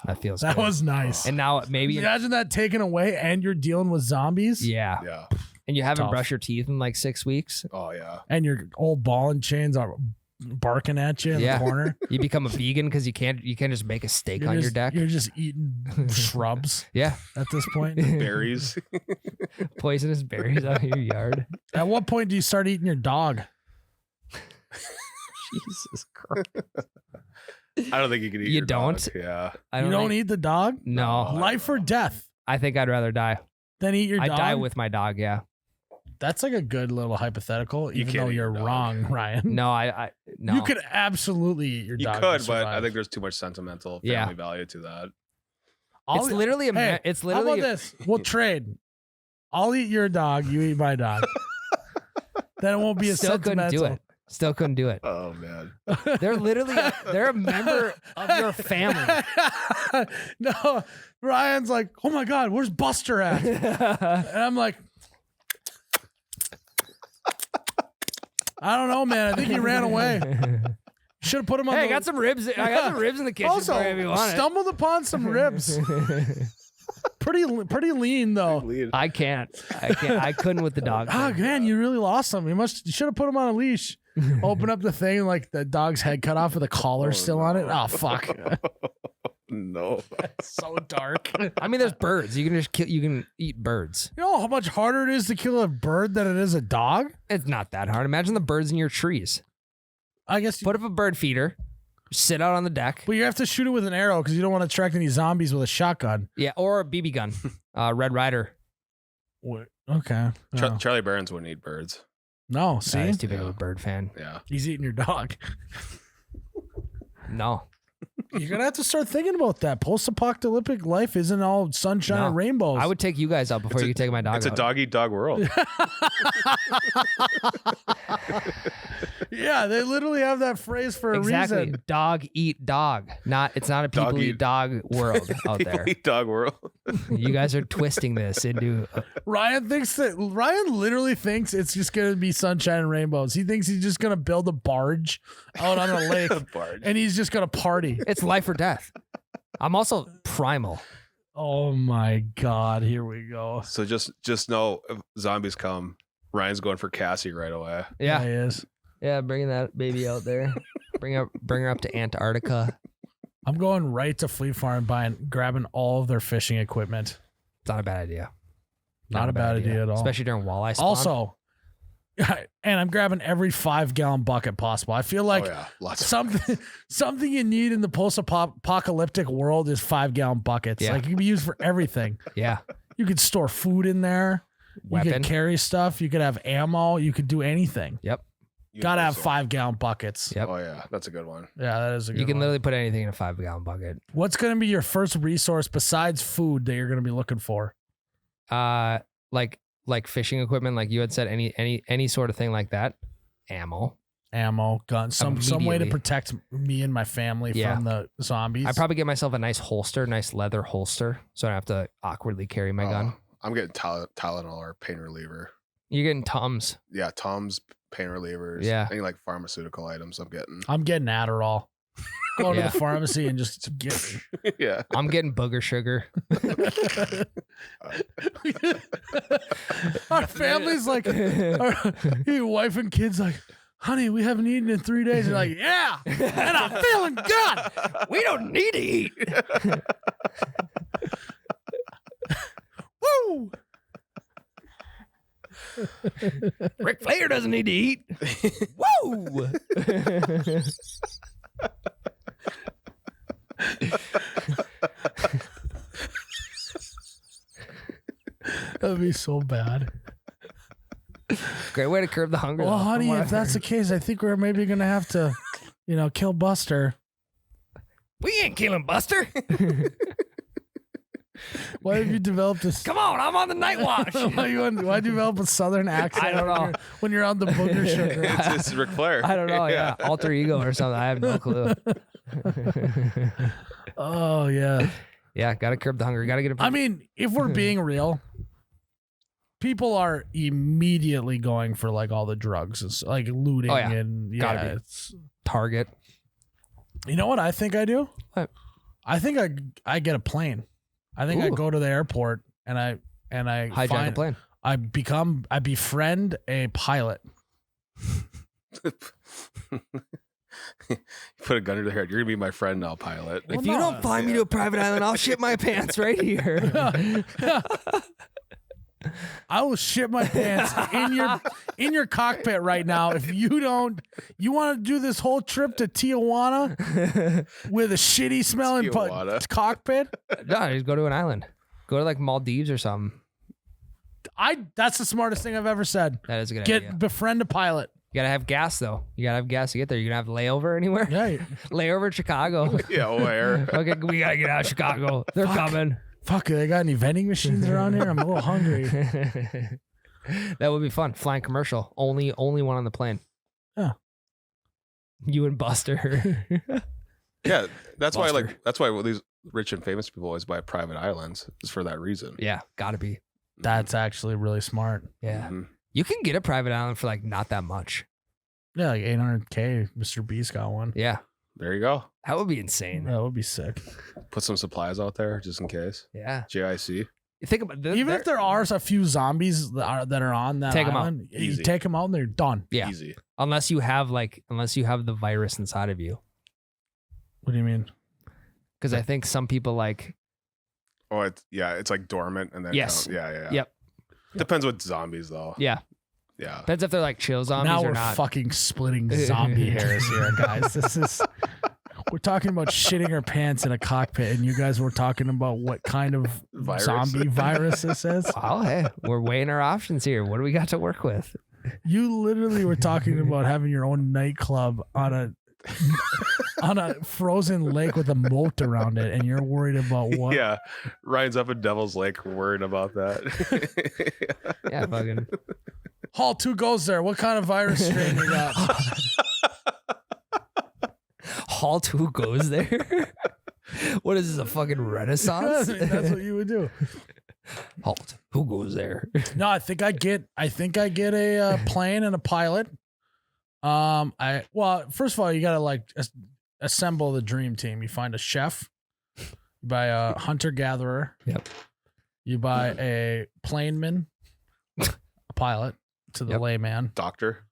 B: That feels
A: That
B: good.
A: was nice.
B: And now maybe
A: Imagine that taken away and you're dealing with zombies.
B: yeah.
C: Yeah.
B: And you haven't
A: Tough.
B: brushed your teeth in like 6 weeks.
C: Oh yeah.
A: And your old ball and chains are barking at you in
B: Yeah.
A: the corner.
B: You become a vegan because you can't just make a steak on your deck.
A: You're just eating shrubs
B: Yeah.
A: at this point.
C: Berries.
B: Poisonous berries out of your yard.
A: At what point do you start eating your dog?
B: Jesus Christ.
C: I don't think you can eat.
B: You
C: your dog.
B: don't?
C: Yeah.
B: I
A: You don't
B: think-
A: eat the dog?
B: No.
A: Life or death?
B: I think I'd rather die.
A: Then eat your
B: I'd
A: dog?
B: die with my dog, yeah.
A: That's like a good little hypothetical,
C: You
A: even
C: can't
A: though
C: eat your
A: you're
C: dog.
A: wrong, Ryan.
B: No,
A: You could absolutely eat your
C: You
A: dog.
C: could,
A: to
C: but I
A: survive.
C: think there's too much sentimental family
B: Yeah.
C: value to that.
A: I'll-
B: It's literally a
A: Hey,
B: it's
A: How
B: literally
A: about this? We'll trade. I'll eat your dog. You eat my dog. Then it won't be as
B: still couldn't
A: sentimental.
B: do it. Still couldn't do it.
C: Oh man.
B: They're literally they're a member of your family.
A: No, Ryan's like, oh my God, where's Buster at? And I'm like, I don't know, man. I think he ran away. Should have put him on.
B: Hey,
A: the...
B: I got some ribs. I got some ribs in the kitchen
A: Also,
B: for you if you want
A: stumbled upon some ribs. Pretty lean though.
C: Lead.
B: I can't. I couldn't with the dog.
A: Oh man, you really lost him. You should have put him on a leash. Open up the thing, like the dog's head cut off with a collar
C: Oh,
A: still on it. Oh fuck.
C: No.
A: So dark.
B: I mean, there's birds. You can just kill. You can eat birds.
A: You know how much harder it is to kill a bird than it is a dog?
B: It's not that hard. Imagine the birds in your trees.
A: I guess,
B: Put up a bird feeder. Sit out on the deck.
A: but you have to shoot it with an arrow because you don't want to attract any zombies with a shotgun.
B: Yeah, or a BB gun. Red Ryder.
A: Okay. No.
C: Charlie Barons wouldn't eat birds.
A: No,
B: Nah,
A: see,
B: he's too big of a
C: Yeah.
B: bird fan.
C: Yeah.
A: he's eating your dog.
B: No.
A: You're gonna have to start thinking about that. Post-apocalyptic life isn't all sunshine
B: No.
A: and rainbows.
B: I would take you guys out before
C: It's a-
B: you take my dog
C: It's a
B: out.
C: dog eat dog world.
A: Yeah, they literally have that phrase for a
B: Exactly.
A: reason.
B: Dog eat dog. It's not a people
C: Dog
B: eat
C: eat-
B: dog world out
C: People
B: there.
C: eat dog world.
B: You guys are twisting this into
A: Ryan literally thinks it's just gonna be sunshine and rainbows. He thinks he's just gonna build a barge out on a lake
C: Barge.
A: and he's just gonna party.
B: it's life or death. I'm also primal.
A: Oh my God, here we go.
C: So just know if zombies come, Ryan's going for Cassie right away.
B: Yeah.
A: He is.
B: Yeah, bringing that baby out there. Bring her up to Antarctica.
A: I'm going right to Fleet Farm grabbing all of their fishing equipment.
B: It's not a bad idea.
A: Not a bad idea at all.
B: Especially during walleye spawn.
A: Also, and I'm grabbing every 5-gallon bucket possible. I feel like
C: oh yeah, lots of
A: something you need in the post-apocalyptic world is 5-gallon buckets.
B: Yeah.
A: Like, it can be used for everything.
B: Yeah.
A: You could store food in there. You
B: Weapon.
A: could carry stuff. You could have ammo. You could do anything.
B: Yep.
A: Gotta have
C: universal.
A: 5-gallon buckets.
B: Yep.
C: Oh yeah, that's a good one.
A: Yeah, that is a good
B: You can
A: one.
B: literally put anything in a 5-gallon bucket.
A: What's going to be your first resource besides food that you're going to be looking for?
B: Like fishing equipment, like you had said, any sort of thing like that. Ammo.
A: Ammo, guns, some way to
B: Immediately.
A: protect me and my family
B: Yeah.
A: from the zombies.
B: I'd probably get myself a nice leather holster, so I don't have to awkwardly carry my gun.
C: I'm getting Tylenol or pain reliever.
B: You're getting Tums.
C: Yeah, Tom's pain relievers.
B: Yeah.
C: Any like pharmaceutical items I'm getting.
A: I'm getting Adderall. Go to
B: Yeah.
A: the pharmacy and just get.
C: Yeah.
B: I'm getting booger sugar.
A: Our family's like, your wife and kids like, honey, we haven't eaten in 3 days. You're like, yeah, and I'm feeling good.
B: We don't need to eat.
A: Woo!
B: Ric Flair doesn't need to eat. Woo!
A: That'd be so bad.
B: Great way to curb the hunger.
A: Well,
B: though,
A: honey,
B: from what
A: if
B: I've
A: that's the
B: heard.
A: case, I think we're maybe gonna have to, kill Buster.
B: We ain't killing Buster.
A: Why have you developed this?
B: Come on, I'm on the night watch.
A: Why'd you develop a southern accent?
B: I don't know.
A: When you're on the booger sugar.
C: It's Ric Flair.
B: I don't know. Yeah. Alter ego or something. I have no clue.
A: Oh, yeah.
B: Yeah. Got to curb the hunger. Got to get
A: I mean, if we're being real, people are immediately going for like all the drugs, it's like looting
B: Oh, yeah.
A: and
B: Gotta be.
A: it's.
B: Target.
A: You know what I think I do?
B: What?
A: I think I get a plane. I think I
B: Ooh.
A: go to the airport and I
B: Hijack a plane.
A: I befriend a pilot.
C: You put a gun to their head. You're gonna be my friend now, pilot.
A: Well,
B: If you
A: no.
B: don't find me to a private island, I'll shit my pants right here.
A: I will shit my pants in your cockpit right now if you don't. You want to do this whole trip to Tijuana with a shitty smelling
C: Tijuana.
B: No,
A: cockpit?
B: just go to an island. Go to like Maldives or something.
A: That's the smartest thing I've ever said.
B: That is a good
A: Get
B: idea.
A: befriend a pilot.
B: You gotta have gas though. You gotta have gas to get there. You gonna have layover anywhere?
A: Yeah.
B: Layover in Chicago.
C: Yeah, where?
B: Okay, we gotta get out of Chicago. They're coming.
A: Fuck, they got any vending machines around here? I'm a little hungry.
B: That would be fun. Flying commercial. Only one on the plane.
A: Yeah.
B: You and Buster.
C: Yeah, that's why
B: Buster.
C: that's why these rich and famous people always buy private islands. Is for that reason.
B: Yeah, gotta be.
A: That's actually really smart.
B: Yeah.
C: Mhm.
B: You can get a private island for like not that much.
A: Yeah, like 800K. Mr. Beast got one.
B: Yeah.
C: There you go.
B: That would be insane.
A: That would be sick.
C: Put some supplies out there just in case.
B: Yeah.
C: JIC.
B: Think about this.
A: Even if there are a few zombies that are on that
B: Take 'em out.
A: island, you
C: Easy.
A: take them out and they're done.
B: Yeah.
C: Easy.
B: Unless you have the virus inside of you.
A: What do you mean?
B: Because I think some people like
C: Oh, it's like dormant and then
B: Yes.
C: Yeah.
B: Yep.
C: Depends what zombies though.
B: yeah.
C: Yeah.
B: Depends if they're like chill zombies
A: Now
B: or
A: we're
B: not.
A: fucking splitting zombie hairs here, guys. We're talking about shitting our pants in a cockpit, and you guys were talking about what kind of
C: Virus.
A: zombie virus this is.
B: Oh, hey, we're weighing our options here. What do we got to work with?
A: You literally were talking about having your own nightclub on a frozen lake with a moat around it, and you're worried about what?
C: Yeah. Ryan's up in Devil's Lake worried about that.
B: Yeah, fucking.
A: Hall 2 goes there. What kind of virus strain you got?
B: Halt, who goes there? What is this, a fucking renaissance?
A: That's what you would do.
B: Halt, who goes there?
A: No, I think I get a plane and a pilot. First of all, you gotta like assemble the dream team. You find a chef, you buy a hunter gatherer.
B: Yep.
A: You buy a planeman, a pilot to the
B: Yep.
A: layman.
C: Doctor.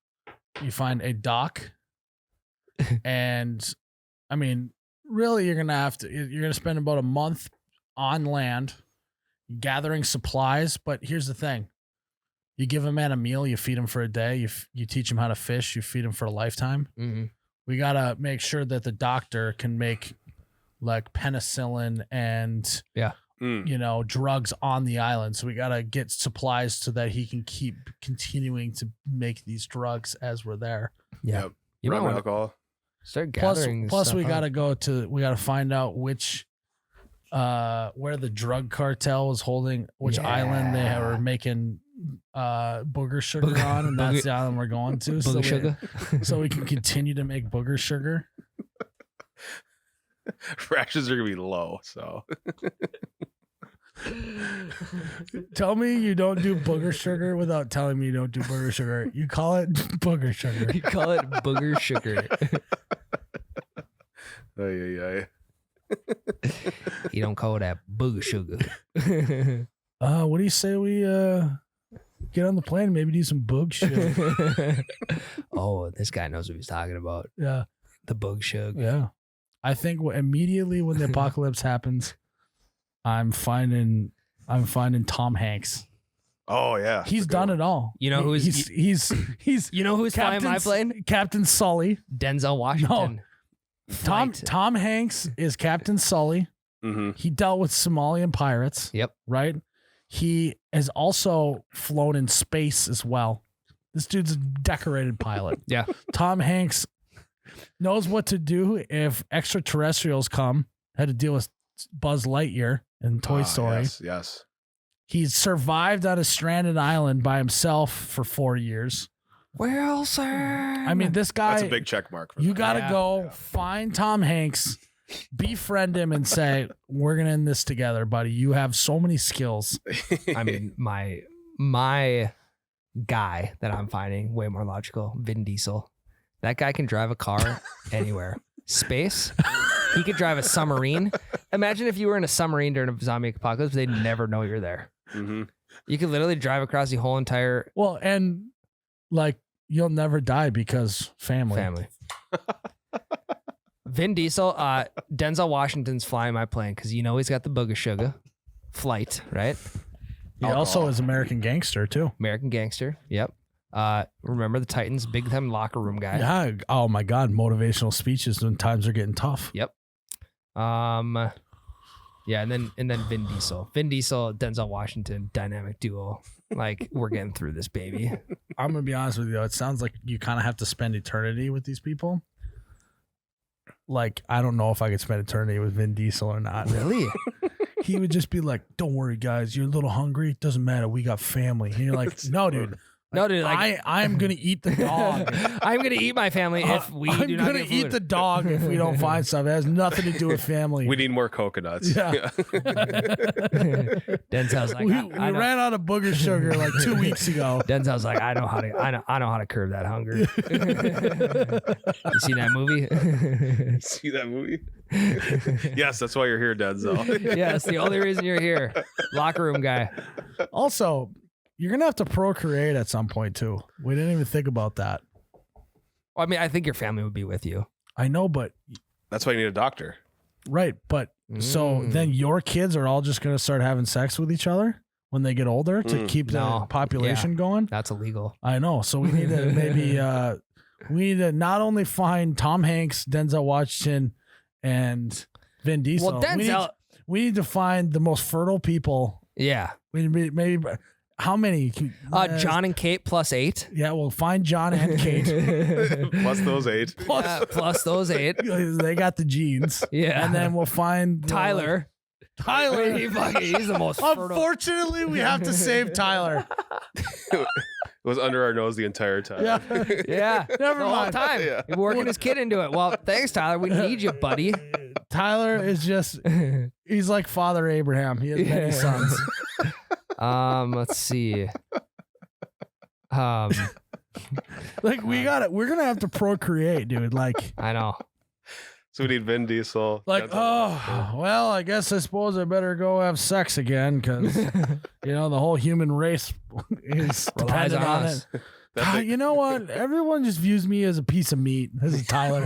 A: You find a dock, and I mean, really, you're gonna spend about a month on land gathering supplies. But here's the thing: you give a man a meal, you feed him for a day, you teach him how to fish, you feed him for a lifetime.
B: Mm-hmm.
A: We gotta make sure that the doctor can make like penicillin and drugs on the island. So we gotta get supplies so that he can keep continuing to make these drugs as we're there.
B: Yeah.
C: Yep.
B: You might
C: Rum and
B: want to
C: alcohol.
B: start
A: Plus
B: gathering.
A: we
B: stuff
A: gotta we gotta find out which where the drug cartel is holding which island they were making booger sugar on, and that's the island we're going to.
B: Booger sugar.
A: So we can continue to make booger sugar.
C: Rations are gonna be low, so
A: Tell me you don't do booger sugar without telling me you don't do booger sugar. You call it booger sugar.
B: You call it booger sugar.
C: Ay.
B: You don't call that booger sugar.
A: What do you say we get on the plane and maybe do some boog sugar?
B: Oh, this guy knows what he's talking about.
A: Yeah.
B: The bug sugar.
A: Yeah. I think immediately when the apocalypse happens, I'm finding Tom Hanks.
C: Oh yeah.
A: He's done it all.
B: You know who's
A: he's
B: you know who's flying my plane?
A: Captain Sully.
B: Denzel Washington.
A: Tom Hanks is Captain Sully.
C: Mm-hmm.
A: He dealt with Somalian pirates.
B: Yep.
A: Right? He has also flown in space as well. This dude's a decorated pilot.
B: Yeah.
A: Tom Hanks knows what to do if extraterrestrials come. Had to deal with Buzz Lightyear. in Toy Story.
C: Yes.
A: He survived on a stranded island by himself for 4 years.
B: Wilson.
A: I mean, this guy.
C: That's a big check mark. For
A: You
C: that.
A: got to go find Tom Hanks, befriend him, and say, "We're gonna end this together, buddy. You have so many skills."
B: I mean, my guy that I'm finding way more logical, Vin Diesel. That guy can drive a car anywhere. Space. He could drive a submarine. Imagine if you were in a submarine during a zombie apocalypse, they'd never know you're there.
C: Mm-hmm.
B: You could literally drive across the whole entire
A: Well, and like you'll never die because family.
B: Vin Diesel, Denzel Washington's flying my plane because you know he's got the booger sugar flight, right?
A: He also is American Gangster too.
B: American Gangster. Yep. Remember the Titans, big time locker room guy.
A: Yeah. Oh my God, motivational speeches when times are getting tough.
B: Yep. Yeah, and then Vin Diesel. Vin Diesel, Denzel Washington, dynamic duo. Like, we're getting through this, baby.
A: I'm gonna be honest with you. It sounds like you kind of have to spend eternity with these people. Like, I don't know if I could spend eternity with Vin Diesel or not.
B: Really?
A: He would just be like, "Don't worry, guys. You're a little hungry. Doesn't matter. We got family." And you're like, "No, dude.
B: No, dude. Like,
A: I'm gonna eat the dog.
B: I'm gonna eat my family if we do not
A: I'm gonna
B: get
A: eat
B: food.
A: the dog if we don't find stuff. It has nothing to do with family."
C: We need more coconuts.
A: Yeah.
B: Denzel's like,
A: we
B: I know.
A: ran out of booger sugar like 2 weeks ago.
B: Denzel's like, I know how to curb that hunger. You seen that movie?
C: See that movie? Yes, that's why you're here, Denzel.
B: Yeah, it's the only reason you're here. Locker room guy.
A: Also, you're gonna have to procreate at some point too. We didn't even think about that.
B: Well, I mean, I think your family would be with you.
A: I know, but
C: That's why you need a doctor.
A: right, but so then your kids are all just gonna start having sex with each other when they get older to keep the
B: No.
A: population going.
B: That's illegal.
A: I know. So we need to maybe we need to not only find Tom Hanks, Denzel Washington, and Vin Diesel.
B: Well, Denzel.
A: We need to find the most fertile people.
B: Yeah.
A: We maybe how many?
B: John and Kate plus 8.
A: Yeah, we'll find John and Kate.
C: Plus those 8.
B: Plus those 8.
A: They got the genes.
B: Yeah.
A: And then we'll find
B: Tyler.
A: Tyler.
B: He's the most fertile.
A: Unfortunately, we have to save Tyler.
C: It was under our nose the entire time.
A: Yeah.
B: Yeah.
A: Never
B: the whole
A: mind.
B: time.
C: Yeah.
B: You're working his kid into it. Well, thanks, Tyler. We need you, buddy.
A: Tyler is just, he's like Father Abraham. He has many sons.
B: Let's see.
A: Like we're gonna have to procreate, dude. Like,
B: I know.
C: So we need Vin Diesel.
A: like,
C: Denzel.
A: well, I guess I suppose I better go have sex again because you know the whole human race is
B: Relies
A: dependent
B: on
A: on
B: us.
A: it. God, you know what? Everyone just views me as a piece of meat. This is Tyler.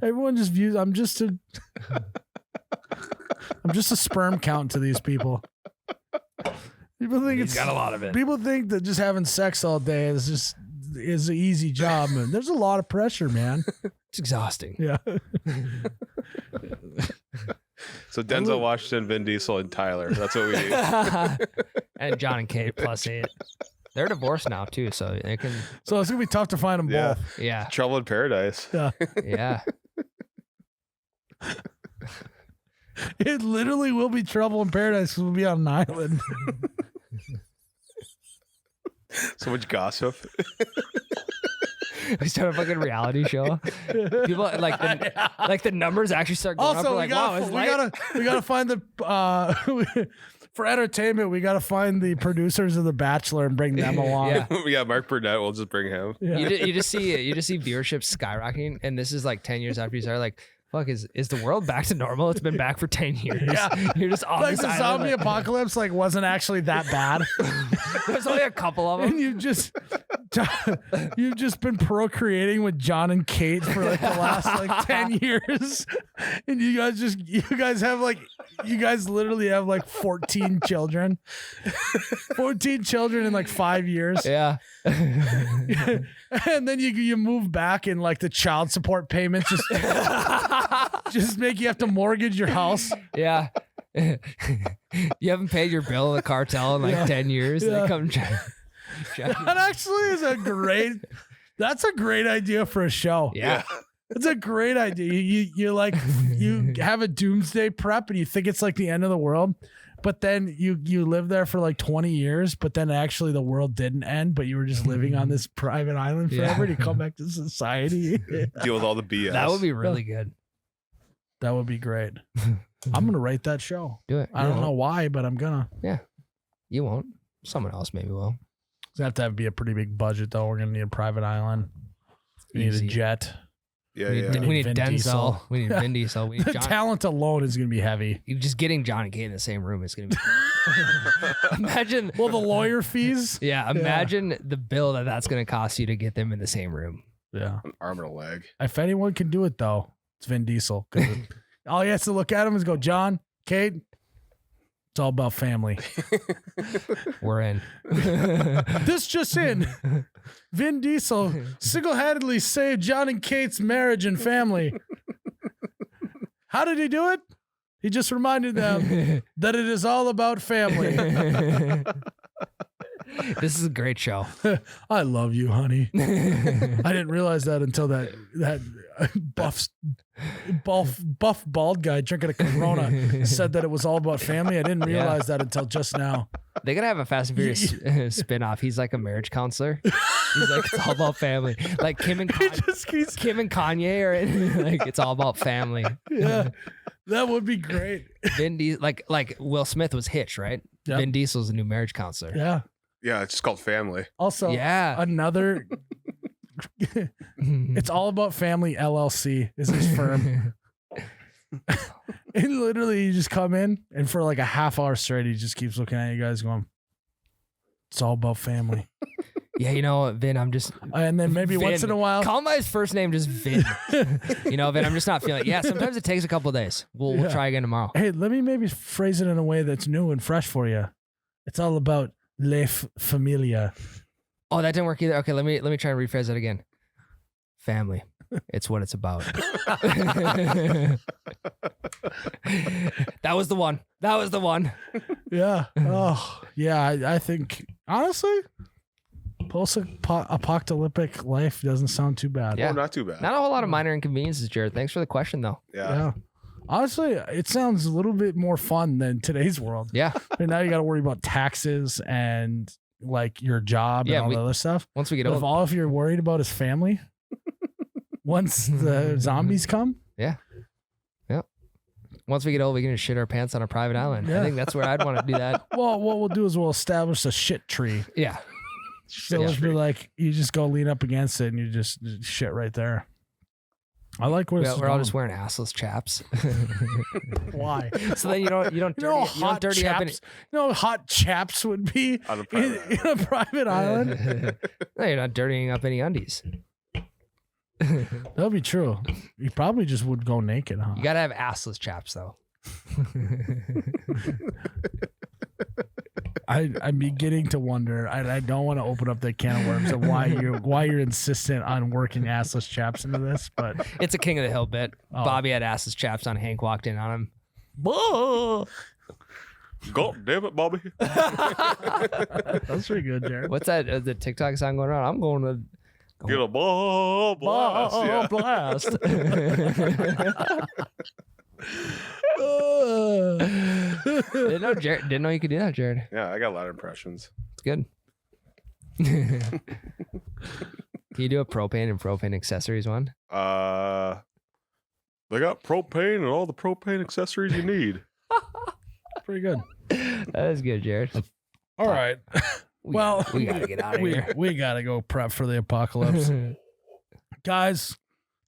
A: Everyone just views. I'm just a sperm count to these people. People think
B: He's got a lot of it.
A: People think that just having sex all day is an easy job, and there's a lot of pressure, man.
B: It's exhausting.
A: Yeah.
C: So Denzel Washington, Vin Diesel, and Tyler. That's what we need.
B: And John and Kate plus 8. They're divorced now too, so they can.
A: So it's gonna be tough to find them
C: Yeah.
A: both.
B: Yeah.
C: Trouble in Paradise.
A: Yeah.
B: Yeah.
A: It literally will be trouble in paradise because we'll be on an island.
C: So much gossip.
B: We start a fucking reality show. People like the numbers actually start going up.
A: Also,
B: We're like, wow, it's
A: we gotta find the for entertainment. We gotta find the producers of The Bachelor and bring them along.
B: Yeah.
C: Yeah, Mark Burnett. We'll just bring him.
A: Yeah.
B: You just see viewership skyrocketing, and this is like 10 years after you start. Like, fuck, is the world back to normal? It's been back for 10 years.
A: Yeah.
B: You're just on
A: Like
B: this
A: the
B: island,
A: zombie
B: like,
A: apocalypse wasn't actually that bad.
B: there's only a couple of
A: And
B: them.
A: you've just been procreating with John and Kate for like the last 10 years. And you guys literally have like 14 children. 14 children in like 5 years.
B: Yeah.
A: And then you move back and like the child support payments just make you have to mortgage your house.
B: Yeah. You haven't paid your bill at the cartel in like 10 years.
A: Yeah.
B: They come check.
A: That actually is that's a great idea for a show.
B: Yeah.
A: It's a great idea. You like you have a doomsday prep and you think it's like the end of the world, but then you live there for like 20 years, but then actually the world didn't end, but you were just living on this private island forever. And you come back to society.
C: Deal with all the BS.
B: That would be really good.
A: That would be great. I'm gonna write that show.
B: Do it.
A: I don't know why, but I'm gonna.
B: Yeah, you won't. Someone else maybe will.
A: It's gonna have to be a pretty big budget though. We're gonna need a private island. We need a
B: Easy.
A: jet.
C: Yeah,
B: we
C: yeah.
B: need
A: Vin
B: Denzel.
A: Diesel.
B: We need Vin Diesel. We need
A: The
B: John.
A: talent alone is gonna be heavy.
B: Just getting John and Kate in the same room is gonna be. Imagine.
A: Well, the lawyer fees.
B: Yeah, imagine the bill that's gonna cost you to get them in the same room.
A: Yeah.
C: An arm and a leg.
A: If anyone can do it though, it's Vin Diesel. All he has to look at him is go, John, Kate. It's all about family.
B: We're in.
A: This just in. Vin Diesel single-handedly saved John and Kate's marriage and family. How did he do it? He just reminded them that it is all about family.
B: This is a great show.
A: I love you, honey. I didn't realize that until that buff bald guy drinking a Corona said that it was all about family. I didn't realize that until just now.
B: They gotta have a Fast and Furious spin-off. He's like a marriage counselor. He's like, it's all about family. Like Kim and Kanye are in, like, it's all about family.
A: Yeah, that would be great.
B: Vin Diesel, like Will Smith was Hitch, right?
A: Yep.
B: Vin Diesel's a new marriage counselor.
A: Yeah.
C: Yeah, it's just called family.
A: Also,
B: Yeah.
A: another. It's all about family. LLC is his firm. And literally, you just come in, and for like a half hour straight, he just keeps looking at you guys, going, "It's all about family."
B: Yeah, you know, Vin, I'm just.
A: And then maybe
B: Vin.
A: once in a while,
B: Call him by his first name, just Vin. You know, Vin, I'm just not feeling it. Yeah, sometimes it takes a couple of days. We'll try again tomorrow.
A: hey, let me maybe phrase it in a way that's new and fresh for you. It's all about La Familia.
B: Oh, that didn't work either. Okay, let me try and rephrase that again. Family. It's what it's about. That was the one. That was the one.
A: Yeah. Oh, yeah. I think, honestly, post-apocalyptic life doesn't sound too bad.
B: Yeah.
C: Oh, not too bad.
B: Not a whole lot of minor inconveniences, Jerrod. Thanks for the question, though.
C: Yeah.
A: Honestly, it sounds a little bit more fun than today's world.
B: Yeah.
A: And now you got to worry about taxes and like your job and all the other stuff.
B: Once we get
A: But
B: old.
A: if all of you're worried about is family, once the zombies come,
B: Once we get old, we can just shit our pants on a private island.
A: Yeah.
B: I think that's where I'd want to do that.
A: well, what we'll do is we'll establish a shit tree.
B: Yeah.
A: So it'll be like you just go lean up against it and you just shit right there. I like where
B: We're all just wearing assless chaps.
A: Why?
B: So then you don't dirty up any.
A: You know how hot chaps would be
C: On a private
A: in a private island?
B: No, you're not dirtying up any undies.
A: That would be true. You probably just would go naked, huh?
B: You gotta have assless chaps though.
A: I'm beginning to wonder. I don't want to open up that can of worms of why you're insistent on working assless chaps into this, but
B: It's a King of the Hill bit.
A: Oh.
B: Bobby had assless chaps on. Hank walked in on him.
C: God damn it, Bobby.
A: that's pretty good, Jerrod.
B: What's that? The TikTok song going around? I'm going to
C: Get a ball blast. Yeah.
A: blast.
B: Didn't know you could do that, Jerrod.
C: Yeah, I got a lot of impressions.
B: It's good. Can you do a propane and propane accessories one?
C: They got propane and all the propane accessories you need.
A: Pretty good.
B: That is good, Jerrod.
A: All right. Well,
B: we gotta get out of here.
A: We gotta go prep for the apocalypse. Guys,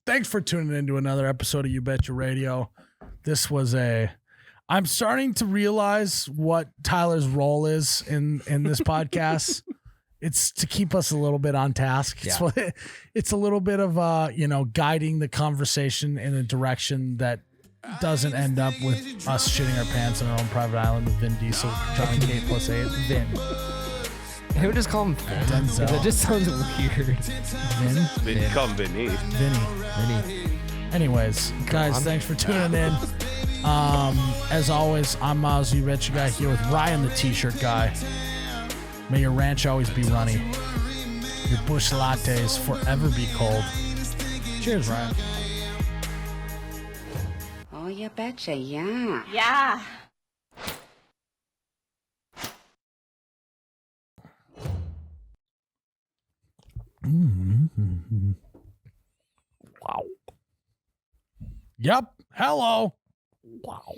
A: thanks for tuning in to another episode of You Betcha Radio. This was I'm starting to realize what Tyler's role is in this podcast. It's to keep us a little bit on task.
B: Yeah.
A: It's a little bit of guiding the conversation in a direction that doesn't end up with us shitting our pants on our own private island with Vin Diesel, John Kate plus 8.
B: Vin. I would just call him Vin.
A: Denzel.
B: That just sounds weird.
A: Vin?
C: Come beneath.
A: Vinny. Anyways, guys, thanks for tuning in. As always, I'm Myles, you betcha guy, here with Ryan, the t-shirt guy. May your ranch always be runny. Your bush lattes forever be cold. Cheers, Ryan.
D: Oh, you betcha, yeah.
E: Yeah.
A: Wow. Yep. Hello. Wow.